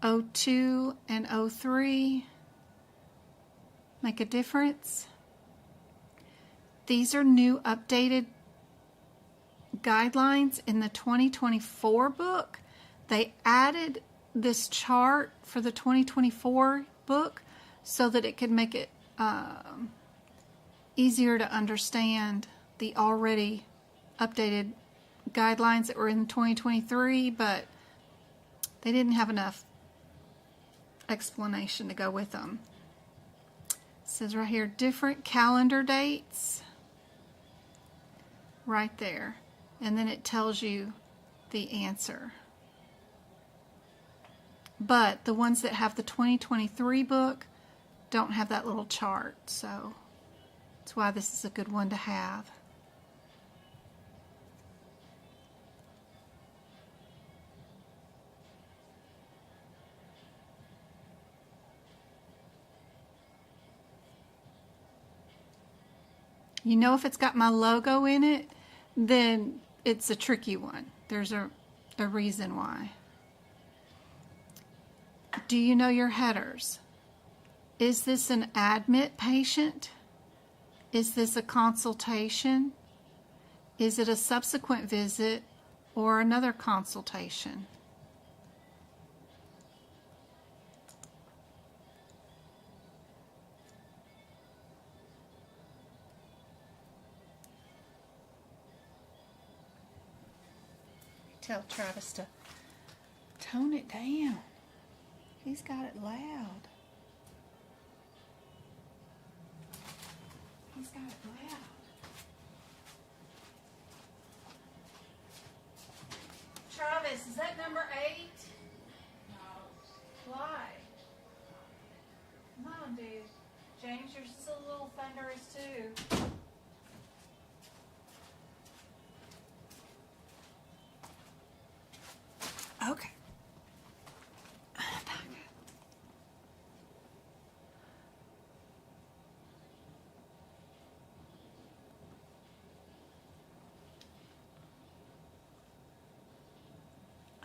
02 and 03 make a difference. These are new updated guidelines in the 2024 book. They added this chart for the 2024 book so that it could make it easier to understand the already updated guidelines that were in 2023, but They didn't have enough explanation to go with them. It says right here, different calendar dates. Right there. And then it tells you the answer. But the ones that have the 2023 book don't have that little chart, so that's why this is a good one to have. You know, if it's got my logo in it, then it's a tricky one. There's a reason why. Do you know your headers? Is this an admit patient? Is this a consultation? Is it a subsequent visit or another consultation? Tell Travis to tone it down. He's got it loud. He's got it loud. Travis, is that number 8? No. Why? Come on, dude. James, yours is a little thunderous too. Okay.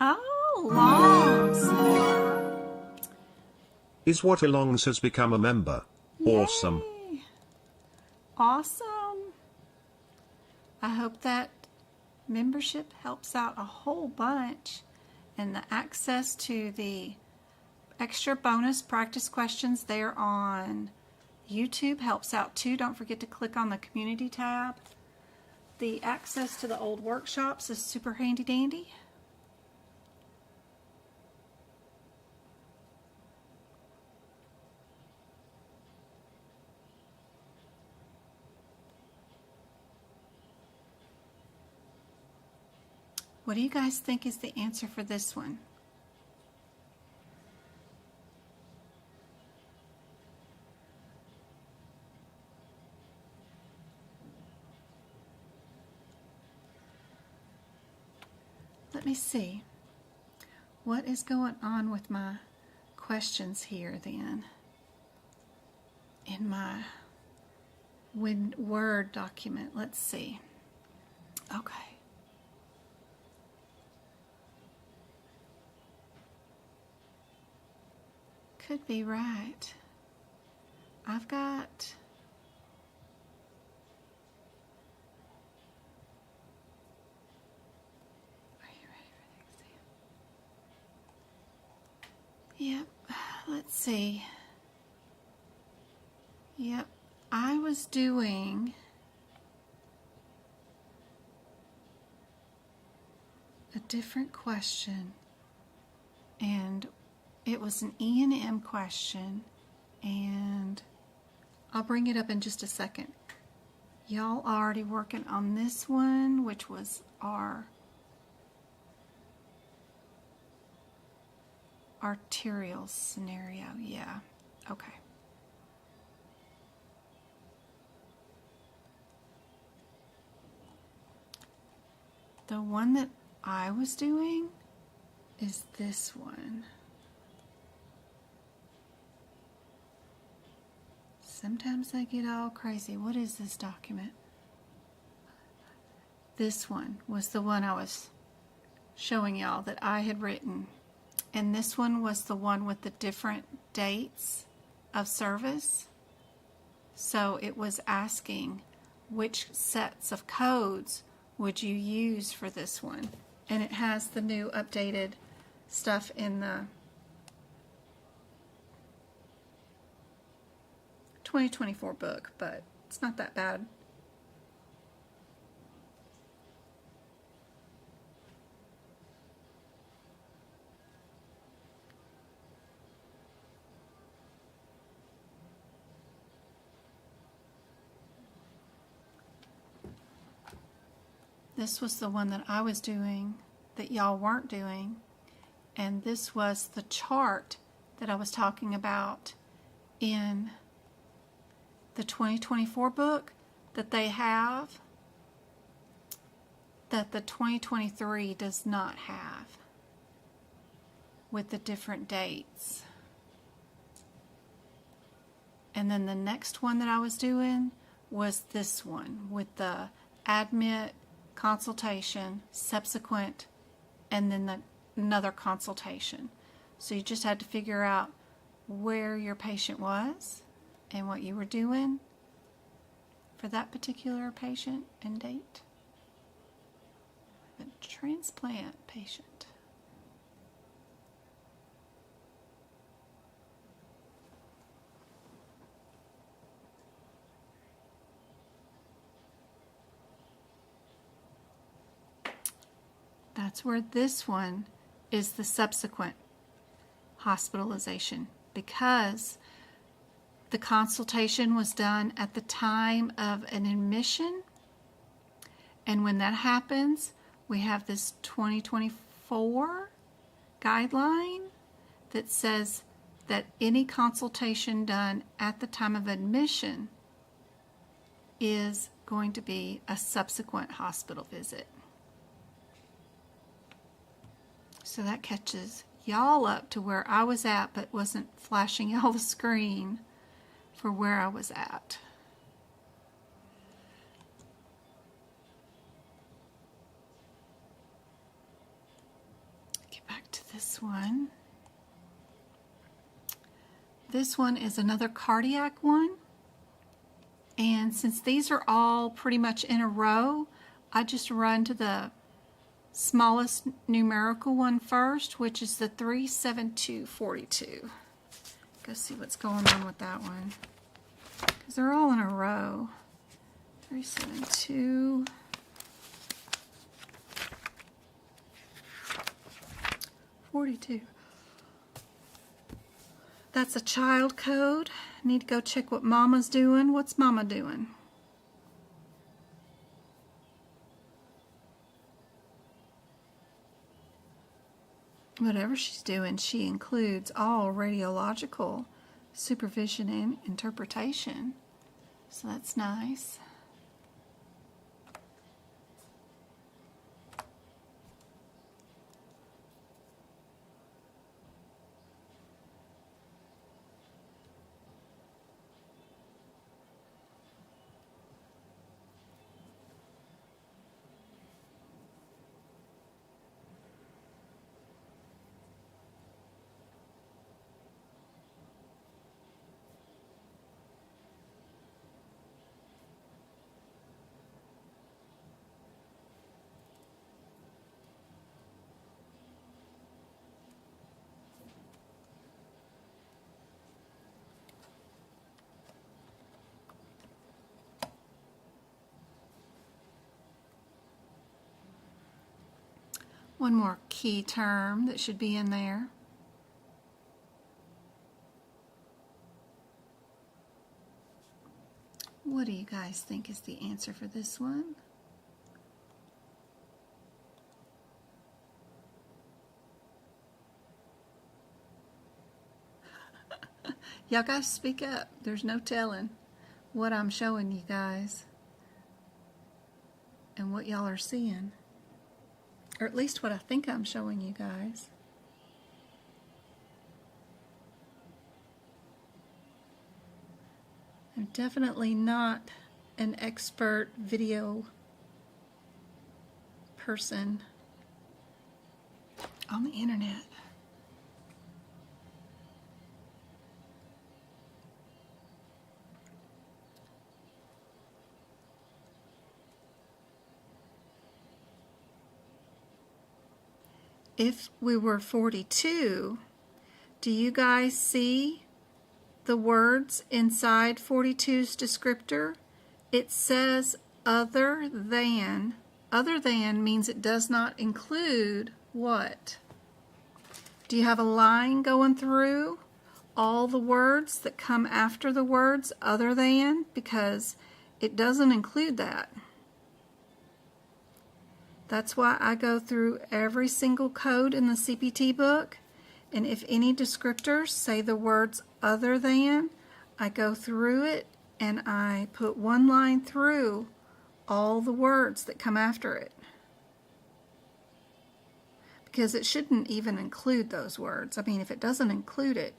Oh, Longs. Is what Longs has become a member. Yay. Awesome. Awesome. I hope that membership helps out a whole bunch, and the access to the extra bonus practice questions there on YouTube helps out too. Don't forget to click on the community tab. The access to the old workshops is super handy dandy. What do you guys think is the answer for this one? Let me see. What is going on with my questions here then? In my Word document. Let's see. Okay. Could be right. I've got Are you ready for the exam? Yep. Let's see. Yep. I was doing a different question, and it was an E and M question, and I'll bring it up in just a second. Y'all already working on this one, which was our arterial scenario. Yeah, okay. The one that I was doing is this one. Sometimes I get all crazy. What is this document? This one was the one I was showing y'all that I had written. And this one was the one with the different dates of service. So it was asking which sets of codes would you use for this one. And it has the new updated stuff in the 2024 book, but it's not that bad. This was the one that I was doing that y'all weren't doing. And this was the chart that I was talking about in the 2024 book that they have that the 2023 does not have, with the different dates. And then the next one that I was doing was this one with the admit, consultation, subsequent, and then another consultation. So you just had to figure out where your patient was and what you were doing for that particular patient and date. The transplant patient. That's where this one is the subsequent hospitalization, because the consultation was done at the time of an admission, and when that happens, we have this 2024 guideline that says that any consultation done at the time of admission is going to be a subsequent hospital visit. So that catches y'all up to where I was at, but wasn't flashing y'all the screen for where I was at. Get back to this one. This one is another cardiac one. And since these are all pretty much in a row, I just run to the smallest numerical one first, which is the 37242. Go see what's going on with that one, because they're all in a row. 372. 42. That's a child code. Need to go check what Mama's doing. What's Mama doing? Whatever she's doing, she includes all radiological supervision and interpretation. So that's nice. One more key term that should be in there. What do you guys think is the answer for this one? Y'all guys speak up. There's no telling what I'm showing you guys and what y'all are seeing. Or at least what I think I'm showing you guys. I'm definitely not an expert video person on the internet. If we were 42, do you guys see the words inside 42's descriptor? It says other than. Other than means it does not include what? Do you have a line going through all the words that come after the words other than? Because it doesn't include that. That's why I go through every single code in the CPT book, and if any descriptors say the words other than, I go through it and I put one line through all the words that come after it. Because it shouldn't even include those words. I mean, if it doesn't include it,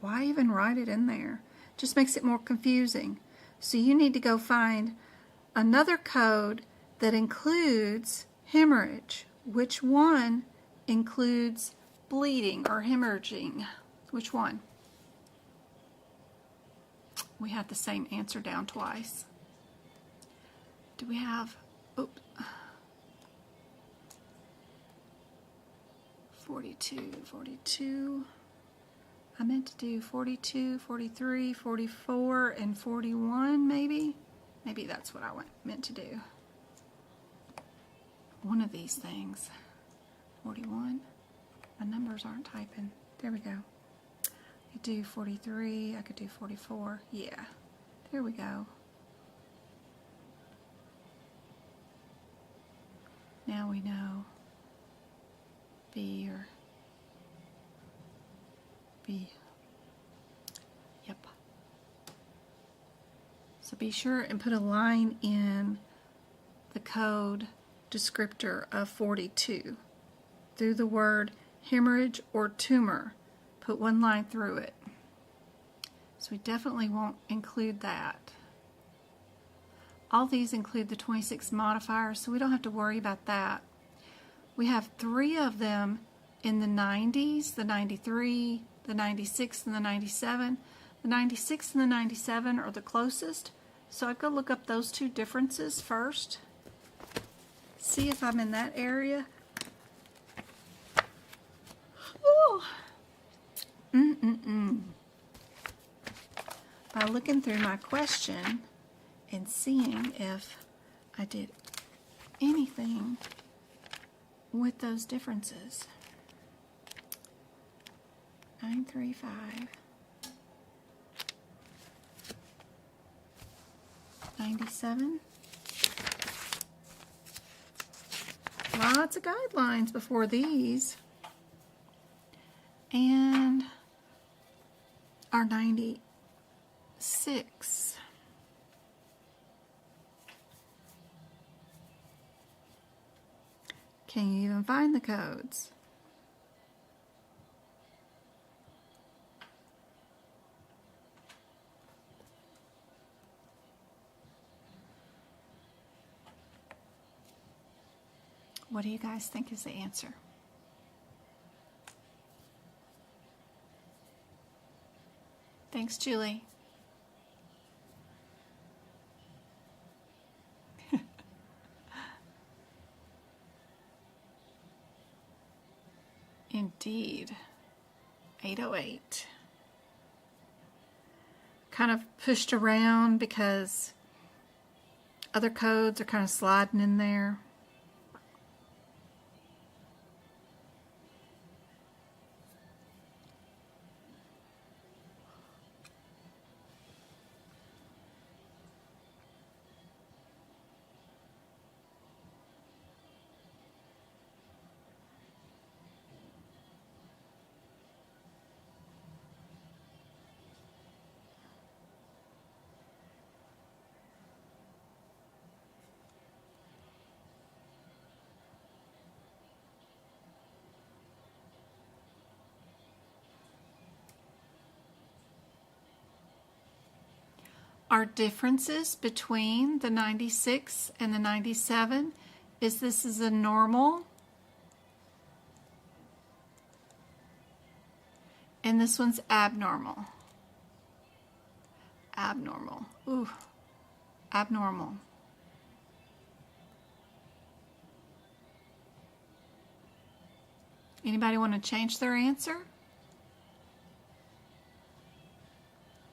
why even write it in there? It just makes it more confusing. So you need to go find another code that includes hemorrhage. Which one includes bleeding or hemorrhaging? Which one? We had the same answer down twice. Do we have, oops, 42. I meant to do 42, 43, 44, and 41 maybe? Maybe that's what I meant to do. One of these things. 41. My numbers aren't typing. There we go. I could do 43. I could do 44. Yeah. There we go. Now we know B or B. Yep. So be sure and put a line in the code descriptor of 42 through the word hemorrhage or tumor. Put one line through it. So we definitely won't include that. All these include the 26 modifiers, so we don't have to worry about that. We have 3 of them in the 90s, the 93, the 96, and the 97. The 96 and the 97 are the closest, so I'd go look up those 2 differences first. See if I'm in that area. Oh. By looking through my question and seeing if I did anything with those differences. 935, 97. Lots of guidelines before these. And our 96. Can you even find the codes? What do you guys think is the answer? Thanks, Julie. Indeed. 808. Kind of pushed around because other codes are kind of sliding in there. Our differences between the 96 and the 97 is this is a normal and this one's abnormal. Abnormal. Ooh, abnormal. Anybody want to change their answer?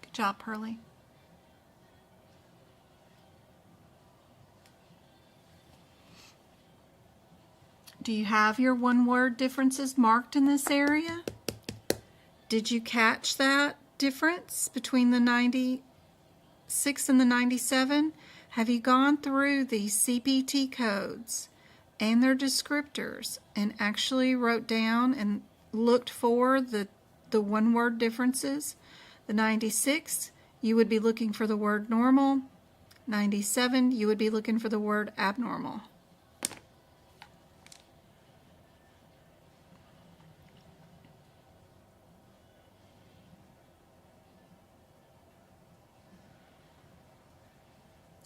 Good job, Pearlie. Do you have your one-word differences marked in this area? Did you catch that difference between the 96 and the 97? Have you gone through these CPT codes and their descriptors and actually wrote down and looked for the one-word differences. The 96, you would be looking for the word normal. 97, you would be looking for the word abnormal.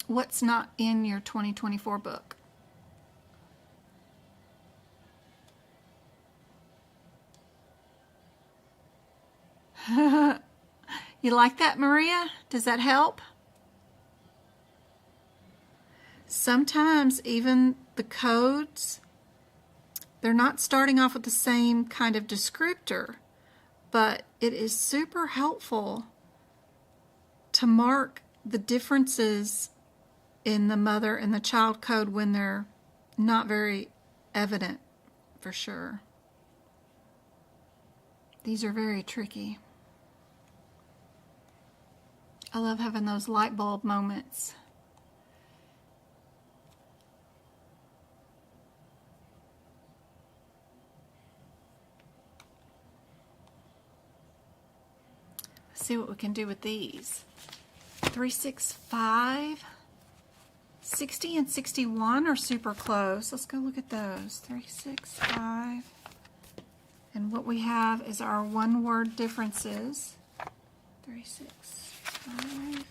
What's not in your 2024 book? You like that, Maria? Does that help? Sometimes even the codes, they're not starting off with the same kind of descriptor, but it is super helpful to mark the differences in the mother and the child code when they're not very evident for sure. These are very tricky. I love having those light bulb moments. Let's see what we can do with these. 3, 6, 5. 60 and 61 are super close. Let's go look at those. 3, 6, 5. And what we have is our one-word differences. 3, 6, 5.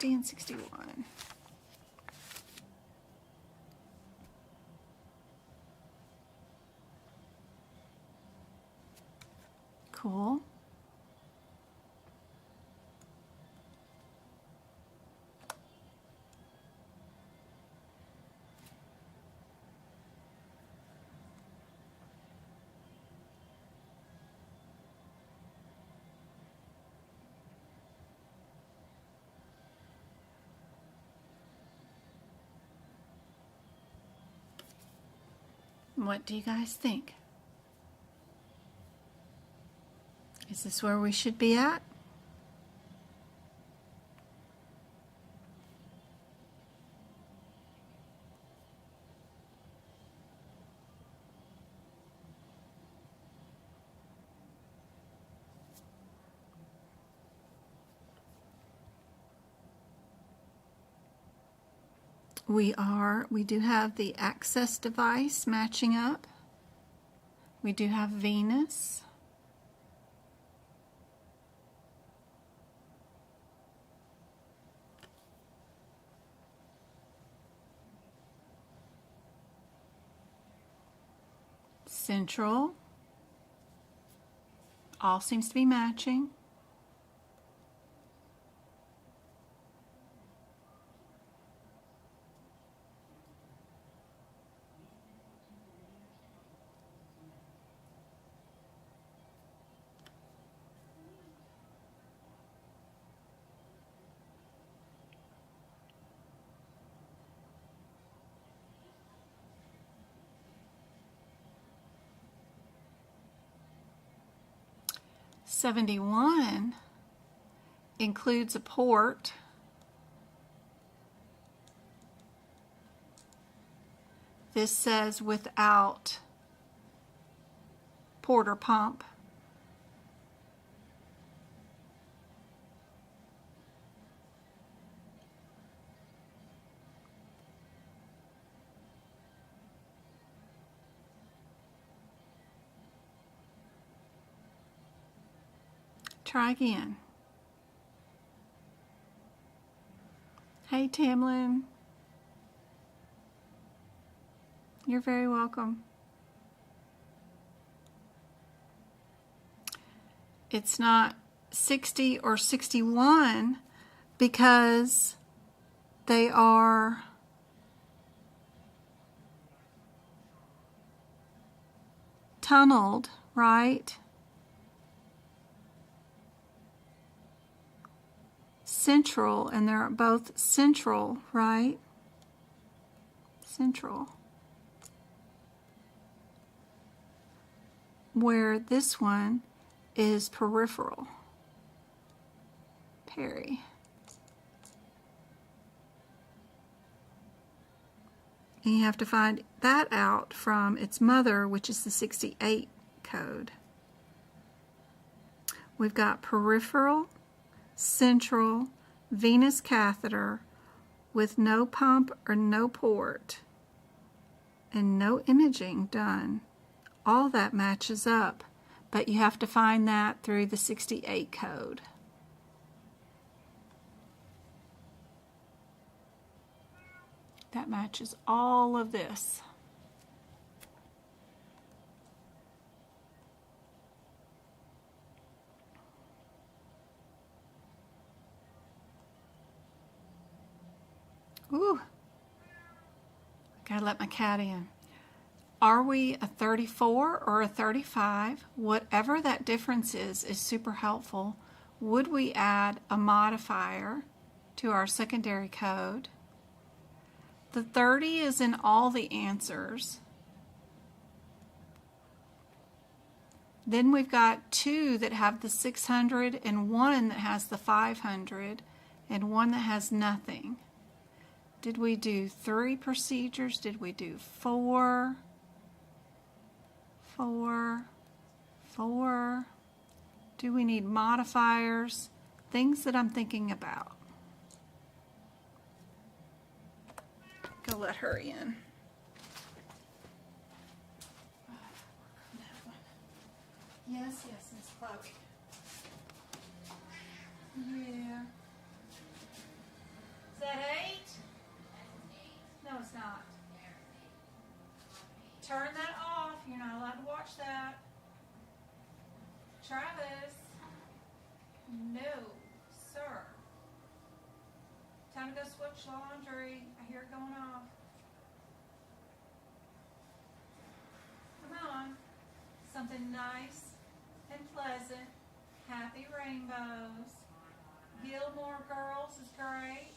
And 61. Cool. What do you guys think? Is this where we should be at? We do have the access device matching up. We do have Venus. Central. All seems to be matching. '71 includes a port. This says without port or pump. Try again. Hey, Tamlin. You're very welcome. It's not 60 or 61 because they are tunneled, right? Central, and they're both central, right? Central. Where this one is peripheral. Peri. And you have to find that out from its mother, which is the 68 code. We've got peripheral, central, venous catheter with no pump or no port and no imaging done. All that matches up, but you have to find that through the 68 code. That matches all of this. Ooh, gotta let my cat in. Are we a 34 or a 35? Whatever that difference is super helpful. Would we add a modifier to our secondary code? The 30 is in all the answers. Then we've got two that have the 600 and one that has the 500 and one that has nothing. Did we do 3 procedures? Did we do 4? 4? 4? Do we need modifiers? Things that I'm thinking about. Go let her in. Yes, Miss Chloe. Yeah. Is that 8? No, it's not. Turn that off. You're not allowed to watch that. Travis. No, sir. Time to go switch laundry. I hear it going off. Come on. Something nice and pleasant. Happy rainbows. Gilmore Girls is great.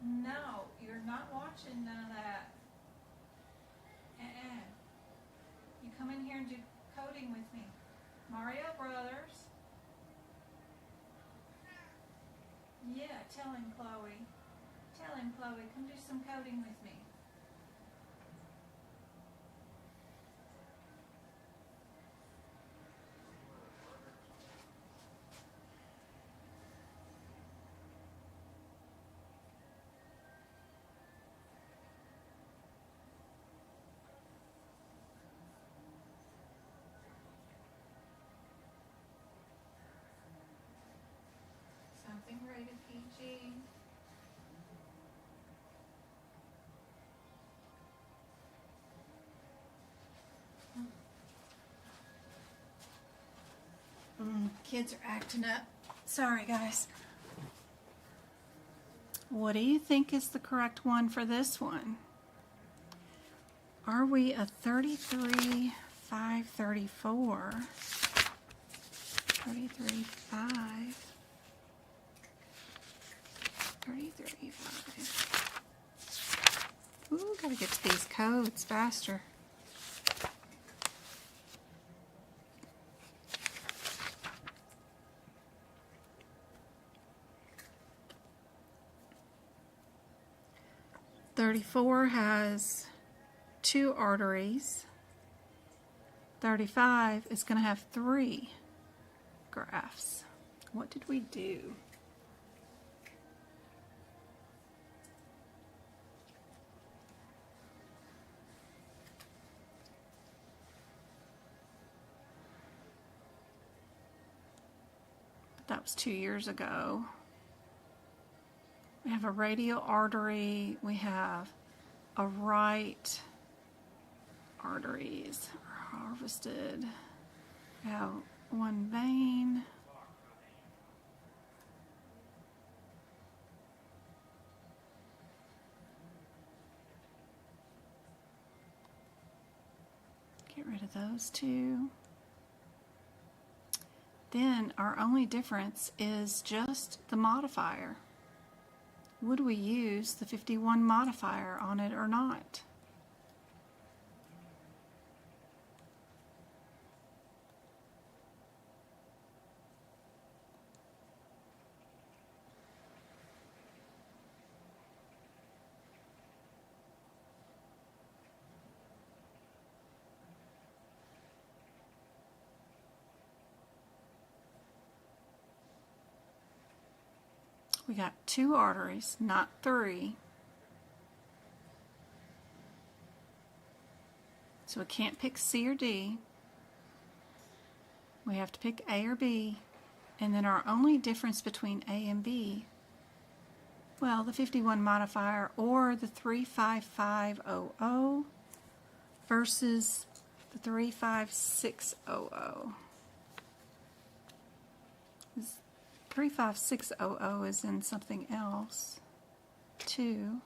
No, you're not watching none of that. You come in here and do coding with me. Mario Brothers. Yeah, tell him, Chloe. Tell him, Chloe, come do some coding with me. Something rated PG. Kids are acting up. Sorry, guys. What do you think is the correct one for this one? Are we a 33, 5, 34? 33, 5. 35. Ooh, gotta get to these codes faster. "34 has 2 arteries. 35 is going to have 3 grafts. What did we do? That was 2 years ago. We have a radial artery. We have a right arteries harvested. We have 1 vein. Get rid of those 2. Then our only difference is just the modifier. Would we use the 51 modifier on it or not? We got 2 arteries, not 3. So we can't pick C or D. We have to pick A or B. And then our only difference between A and B, well, the 51 modifier or the 35500 versus the 35600. 35600 is in something else, too.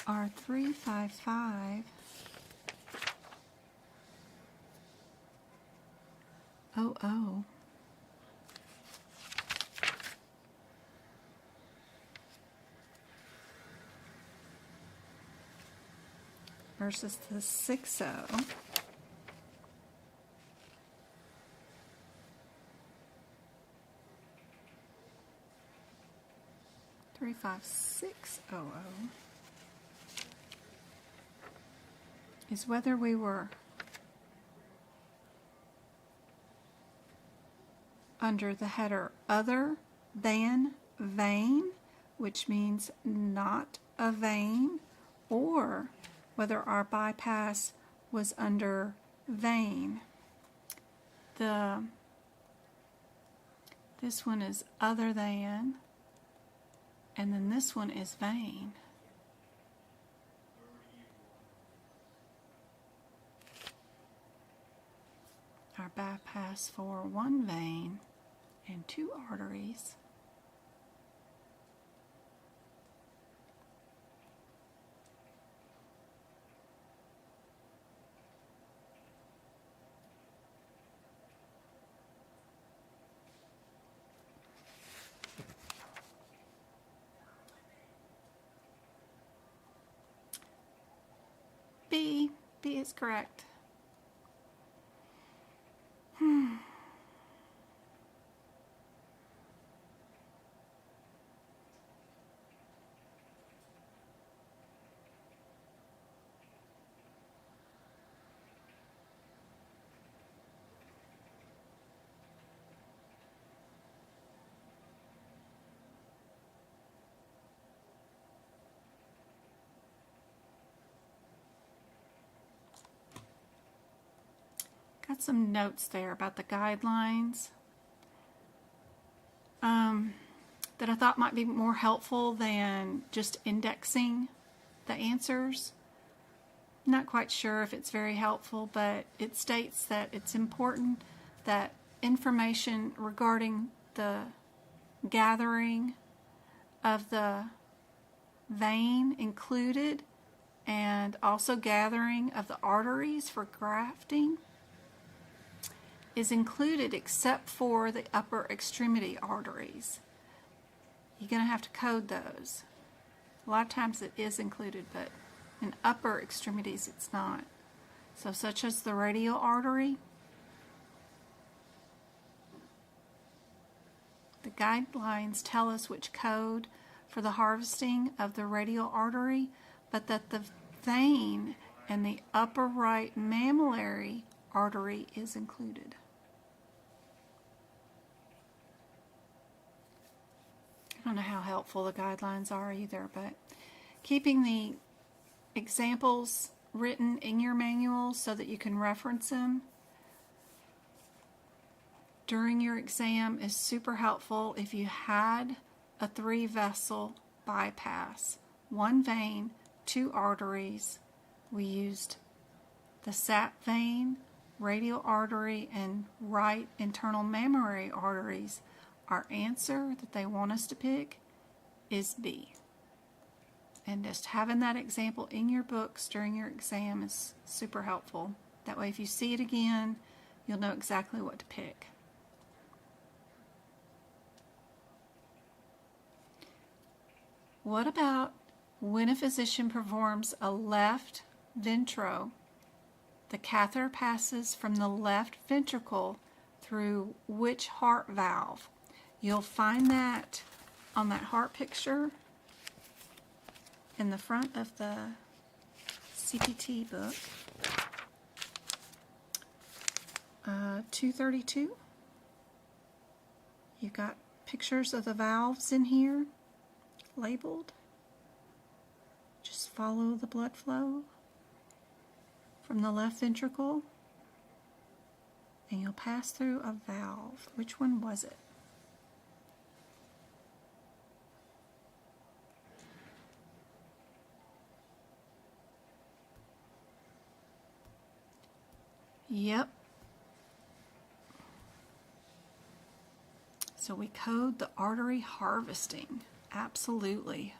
Our 35500 versus the 60. 35600 is whether we were under the header other than vein, which means not a vein, or whether our bypass was under vein. This one is other than, and then this one is vein. Our bypass for 1 vein and 2 arteries. B is correct. Got some notes there about the guidelines that I thought might be more helpful than just indexing the answers. Not quite sure if it's very helpful, but it states that it's important that information regarding the gathering of the vein included, and also gathering of the arteries for grafting, is included except for the upper extremity arteries. You're going to have to code those. A lot of times it is included, but in upper extremities it's not. So such as the radial artery, the guidelines tell us which code for the harvesting of the radial artery, but that the vein and the upper right mammillary artery is included. I don't know how helpful the guidelines are either, but keeping the examples written in your manual so that you can reference them during your exam is super helpful. If you had a 3-vessel bypass, 1 vein, 2 arteries, we used the sap vein, radial artery, and right internal mammillary arteries. Our answer that they want us to pick is B. And just having that example in your books during your exam is super helpful. That way if you see it again, you'll know exactly what to pick. What about when a physician performs a left ventro, the catheter passes from the left ventricle through which heart valve? You'll find that on that heart picture in the front of the CPT book, 232. You got pictures of the valves in here labeled. Just follow the blood flow from the left ventricle and you'll pass through a valve. Which one was it? Yep. So we code the artery harvesting. Absolutely.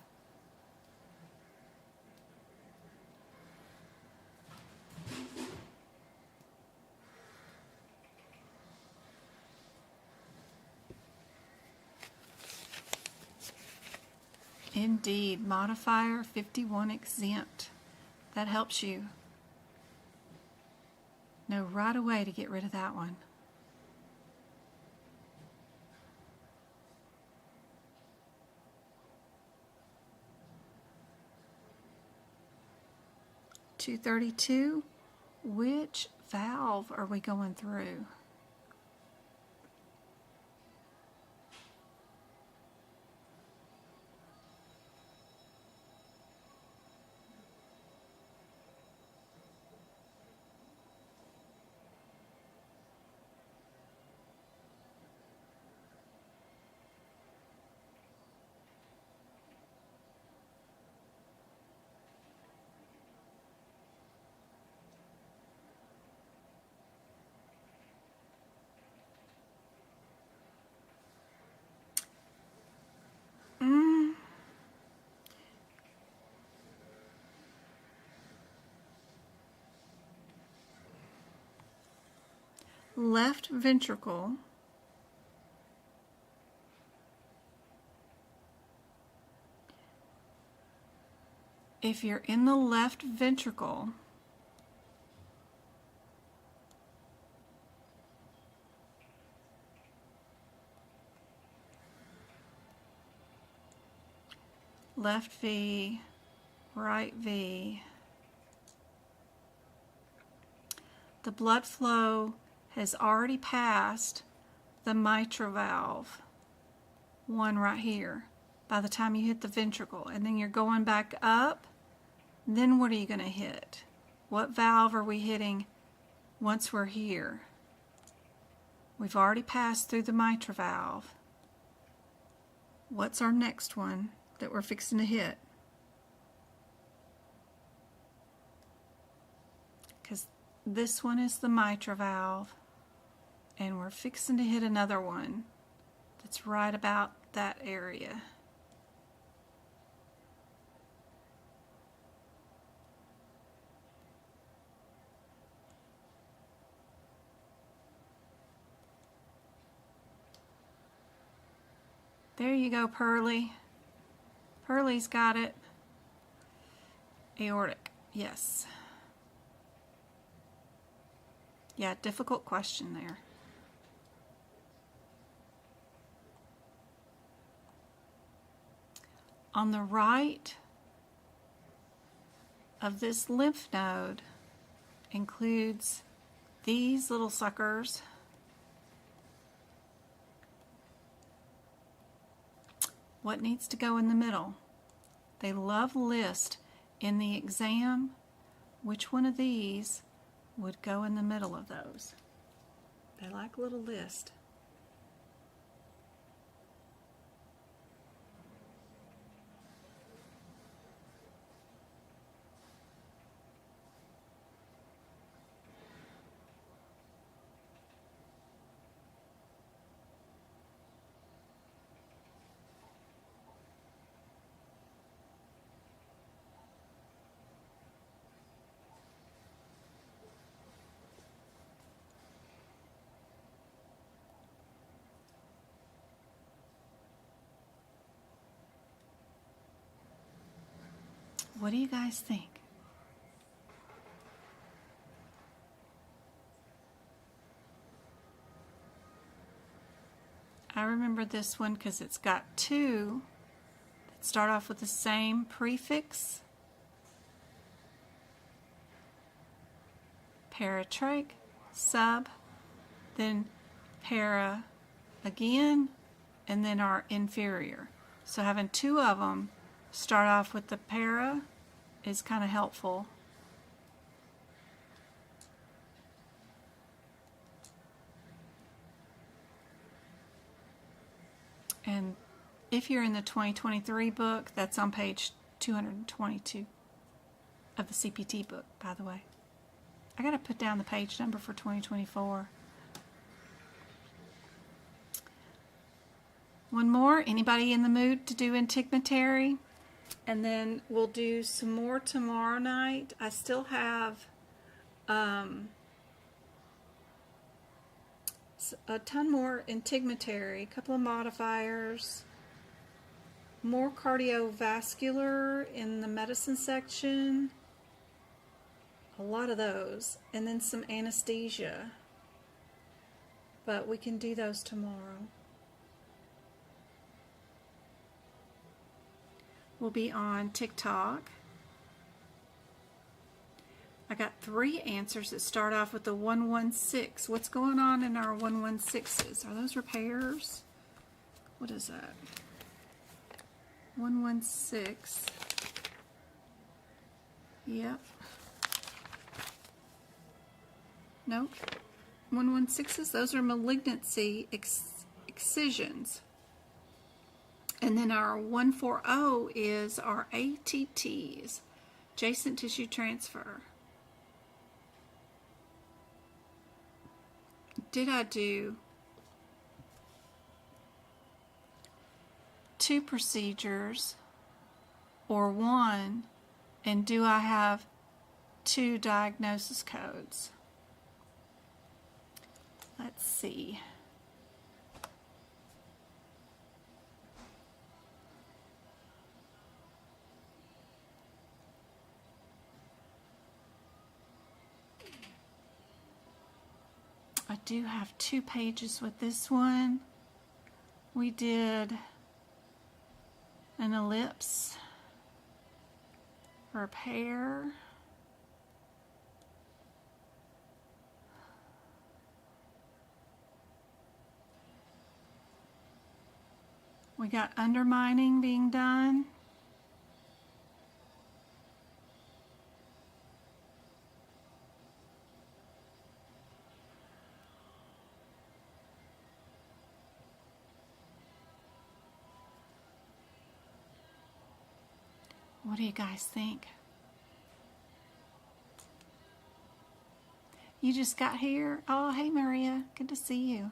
Indeed, modifier 51 exempt. That helps you know right away to get rid of that one. $232. Which valve are we going through? Left ventricle. If you're in the left ventricle, left V, right V, the blood flow has already passed the mitral valve, one right here, by the time you hit the ventricle, and then you're going back up. Then what are you going to hit? What valve are we hitting once we're here? We've already passed through the mitral valve. What's our next one that we're fixing to hit? Because this one is the mitral valve, and we're fixing to hit another one that's right about that area. There you go, Pearly. Pearly's got it. Aortic, yes. Yeah, difficult question there. On the right of this lymph node includes these little suckers. What needs to go in the middle? They love list in the exam. Which one of these would go in the middle of those? They like little list. What do you guys think? I remember this one because it's got two that start off with the same prefix. Paratrach, sub, then para again, and then our inferior. So having two of them start off with the para is kind of helpful. And if you're in the 2023 book, that's on page 222 of the CPT book, by the way. I got to put down the page number for 2024. One more. Anybody in the mood to do integumentary? And then we'll do some more tomorrow night. I still have a ton more integumentary, a couple of modifiers, more cardiovascular in the medicine section, a lot of those, and then some anesthesia. But we can do those tomorrow. We'll be on TikTok. I got 3 answers that start off with the 116. What's going on in our 116s? Are those repairs? What is that? 116. Yep. Nope. 116s, those are malignancy excisions. And then our 140 is our ATTs, adjacent tissue transfer. Did I do 2 procedures or 1? And do I have 2 diagnosis codes? Let's see. I do have 2 pages with this one. We did an ellipse repair. We got undermining being done. What do you guys think? You just got here? Oh, hey Maria, good to see you.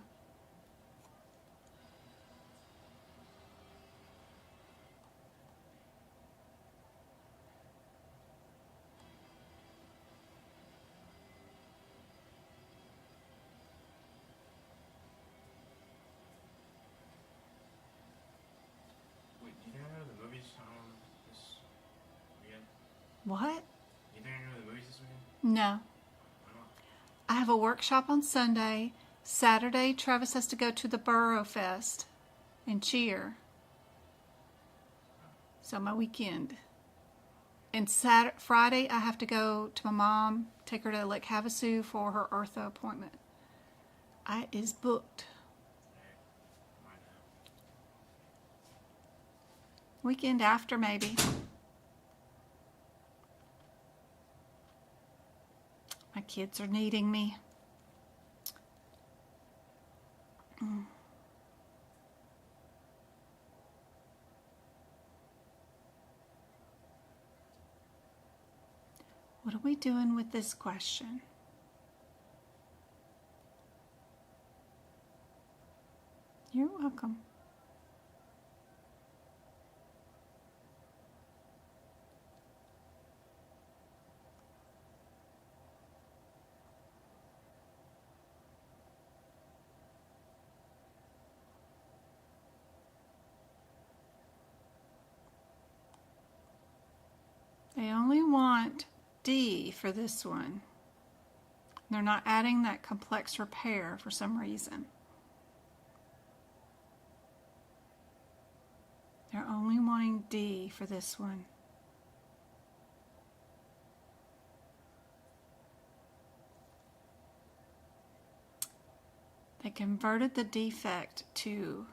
Wait, you didn't go to the movies this weekend? What? You didn't go to the movies this weekend? No. Why not? I have a workshop on Sunday. Saturday, Travis has to go to the Burrow Fest and cheer. So my weekend. And Friday, I have to go to my mom, take her to Lake Havasu for her ortho appointment. I is booked. Why not? Weekend after, maybe. My kids are needing me. What are we doing with this question? You're welcome. They only want D for this one. They're not adding that complex repair for some reason. They're only wanting D for this one. They converted the defect to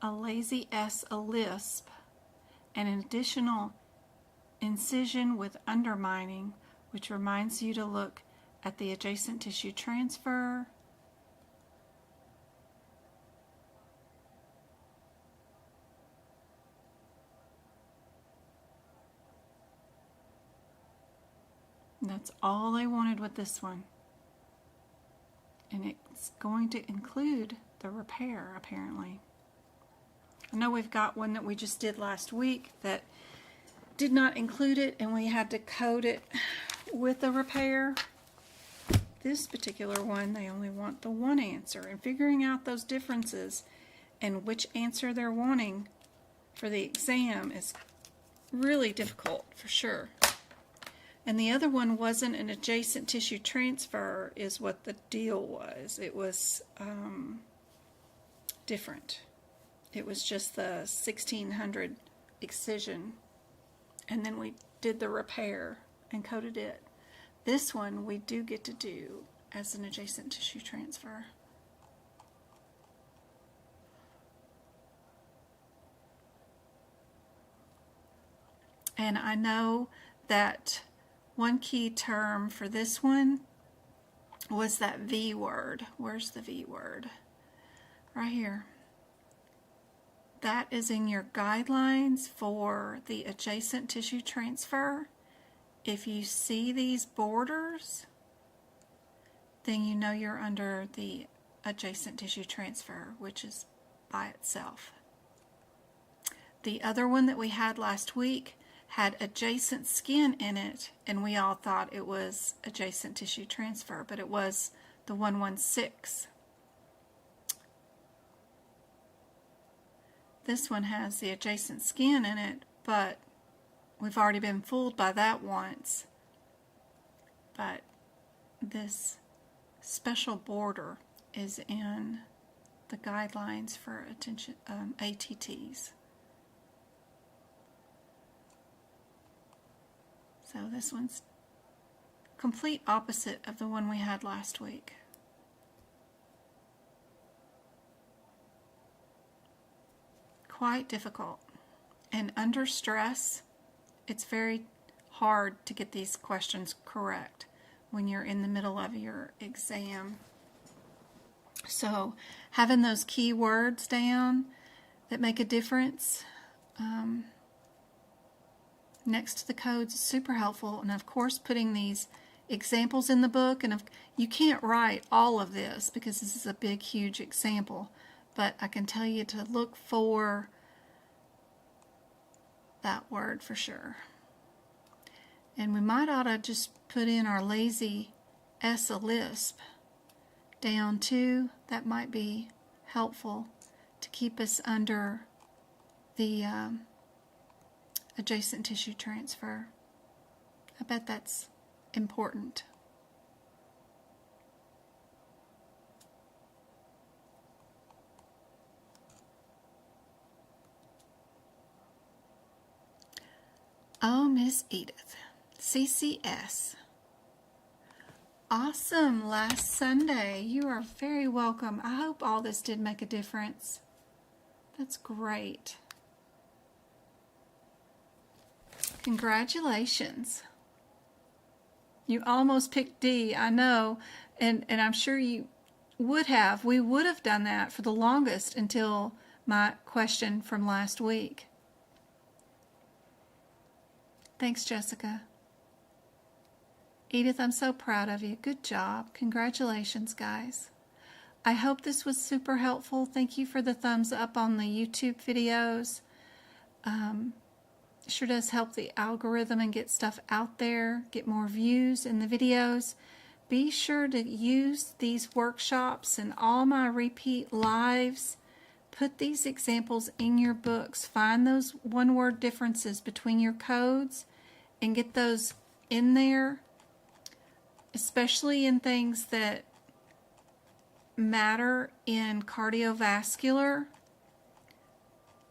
a lazy S, a lisp, and an additional incision with undermining, which reminds you to look at the adjacent tissue transfer, and that's all I wanted with this one. And it's going to include the repair, apparently. I know we've got one that we just did last week that did not include it, and we had to code it with the repair. This particular one, they only want the one answer, and figuring out those differences and which answer they're wanting for the exam is really difficult, for sure. And the other one wasn't an adjacent tissue transfer, is what the deal was. It was different. It was just the 1600 excision, and then we did the repair and coded it. This one we do get to do as an adjacent tissue transfer. And I know that one key term for this one was that V word. Where's the V word? Right here. That is in your guidelines for the adjacent tissue transfer. If you see these borders, then you know you're under the adjacent tissue transfer, which is by itself. The other one that we had last week had adjacent skin in it, and we all thought it was adjacent tissue transfer, but it was the 116. This one has the adjacent skin in it, but we've already been fooled by that once. But this special border is in the guidelines for attention ATTs. So this one's complete opposite of the one we had last week. Quite difficult. And under stress, it's very hard to get these questions correct when you're in the middle of your exam. So having those key words down that make a difference next to the codes is super helpful. And of course, putting these examples in the book, and you can't write all of this because this is a big, huge example, but I can tell you to look for that word for sure. And we might ought to just put in our lazy S, a lisp down too. That might be helpful to keep us under the adjacent tissue transfer. I bet that's important. Oh, Miss Edith, CCS. Awesome, last Sunday. You are very welcome. I hope all this did make a difference. That's great. Congratulations. You almost picked D, I know, and I'm sure you would have. We would have done that for the longest until my question from last week. Thanks, Jessica. Edith, I'm so proud of you. Good job. Congratulations, guys. I hope this was super helpful. Thank you for the thumbs up on the YouTube videos. It sure does help the algorithm and get stuff out there, get more views in the videos. Be sure to use these workshops and all my repeat lives. Put these examples in your books. Find those one-word differences between your codes and get those in there, especially in things that matter in cardiovascular.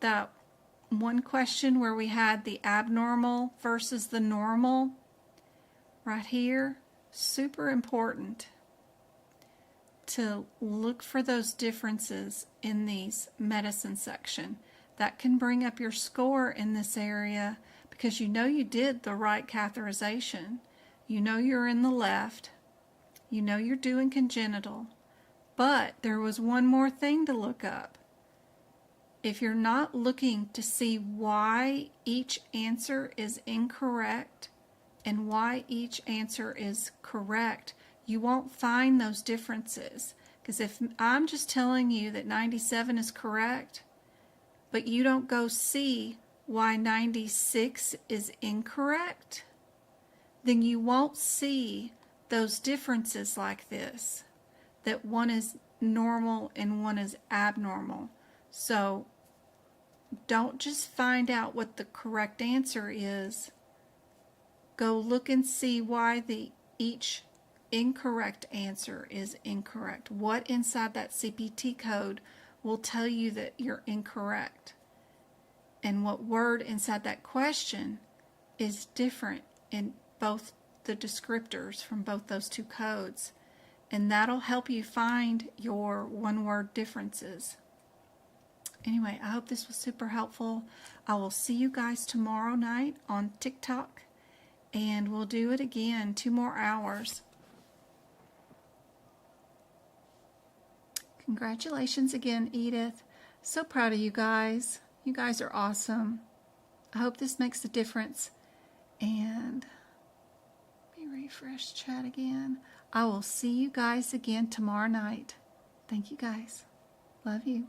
That one question where we had the abnormal versus the normal right here, super important. to look for those differences in these medicine section. That can bring up your score in this area because you know you did the right catheterization. You know you're in the left. You know you're doing congenital. But there was one more thing to look up. If you're not looking to see why each answer is incorrect and why each answer is correct, you won't find those differences. Because if I'm just telling you that 97 is correct, but you don't go see why 96 is incorrect, then you won't see those differences like this, that one is normal and one is abnormal. So don't just find out what the correct answer is. Go look and see why each incorrect answer is incorrect. What inside that CPT code will tell you that you're incorrect? And what word inside that question is different in both the descriptors from both those two codes? And that'll help you find your one-word differences. Anyway, I hope this was super helpful. I will see you guys tomorrow night on TikTok, and we'll do it again, 2 more hours. Congratulations again, Edith. So proud of you guys. You guys are awesome. I hope this makes a difference. And let me refresh chat again. I will see you guys again tomorrow night. Thank you guys. Love you.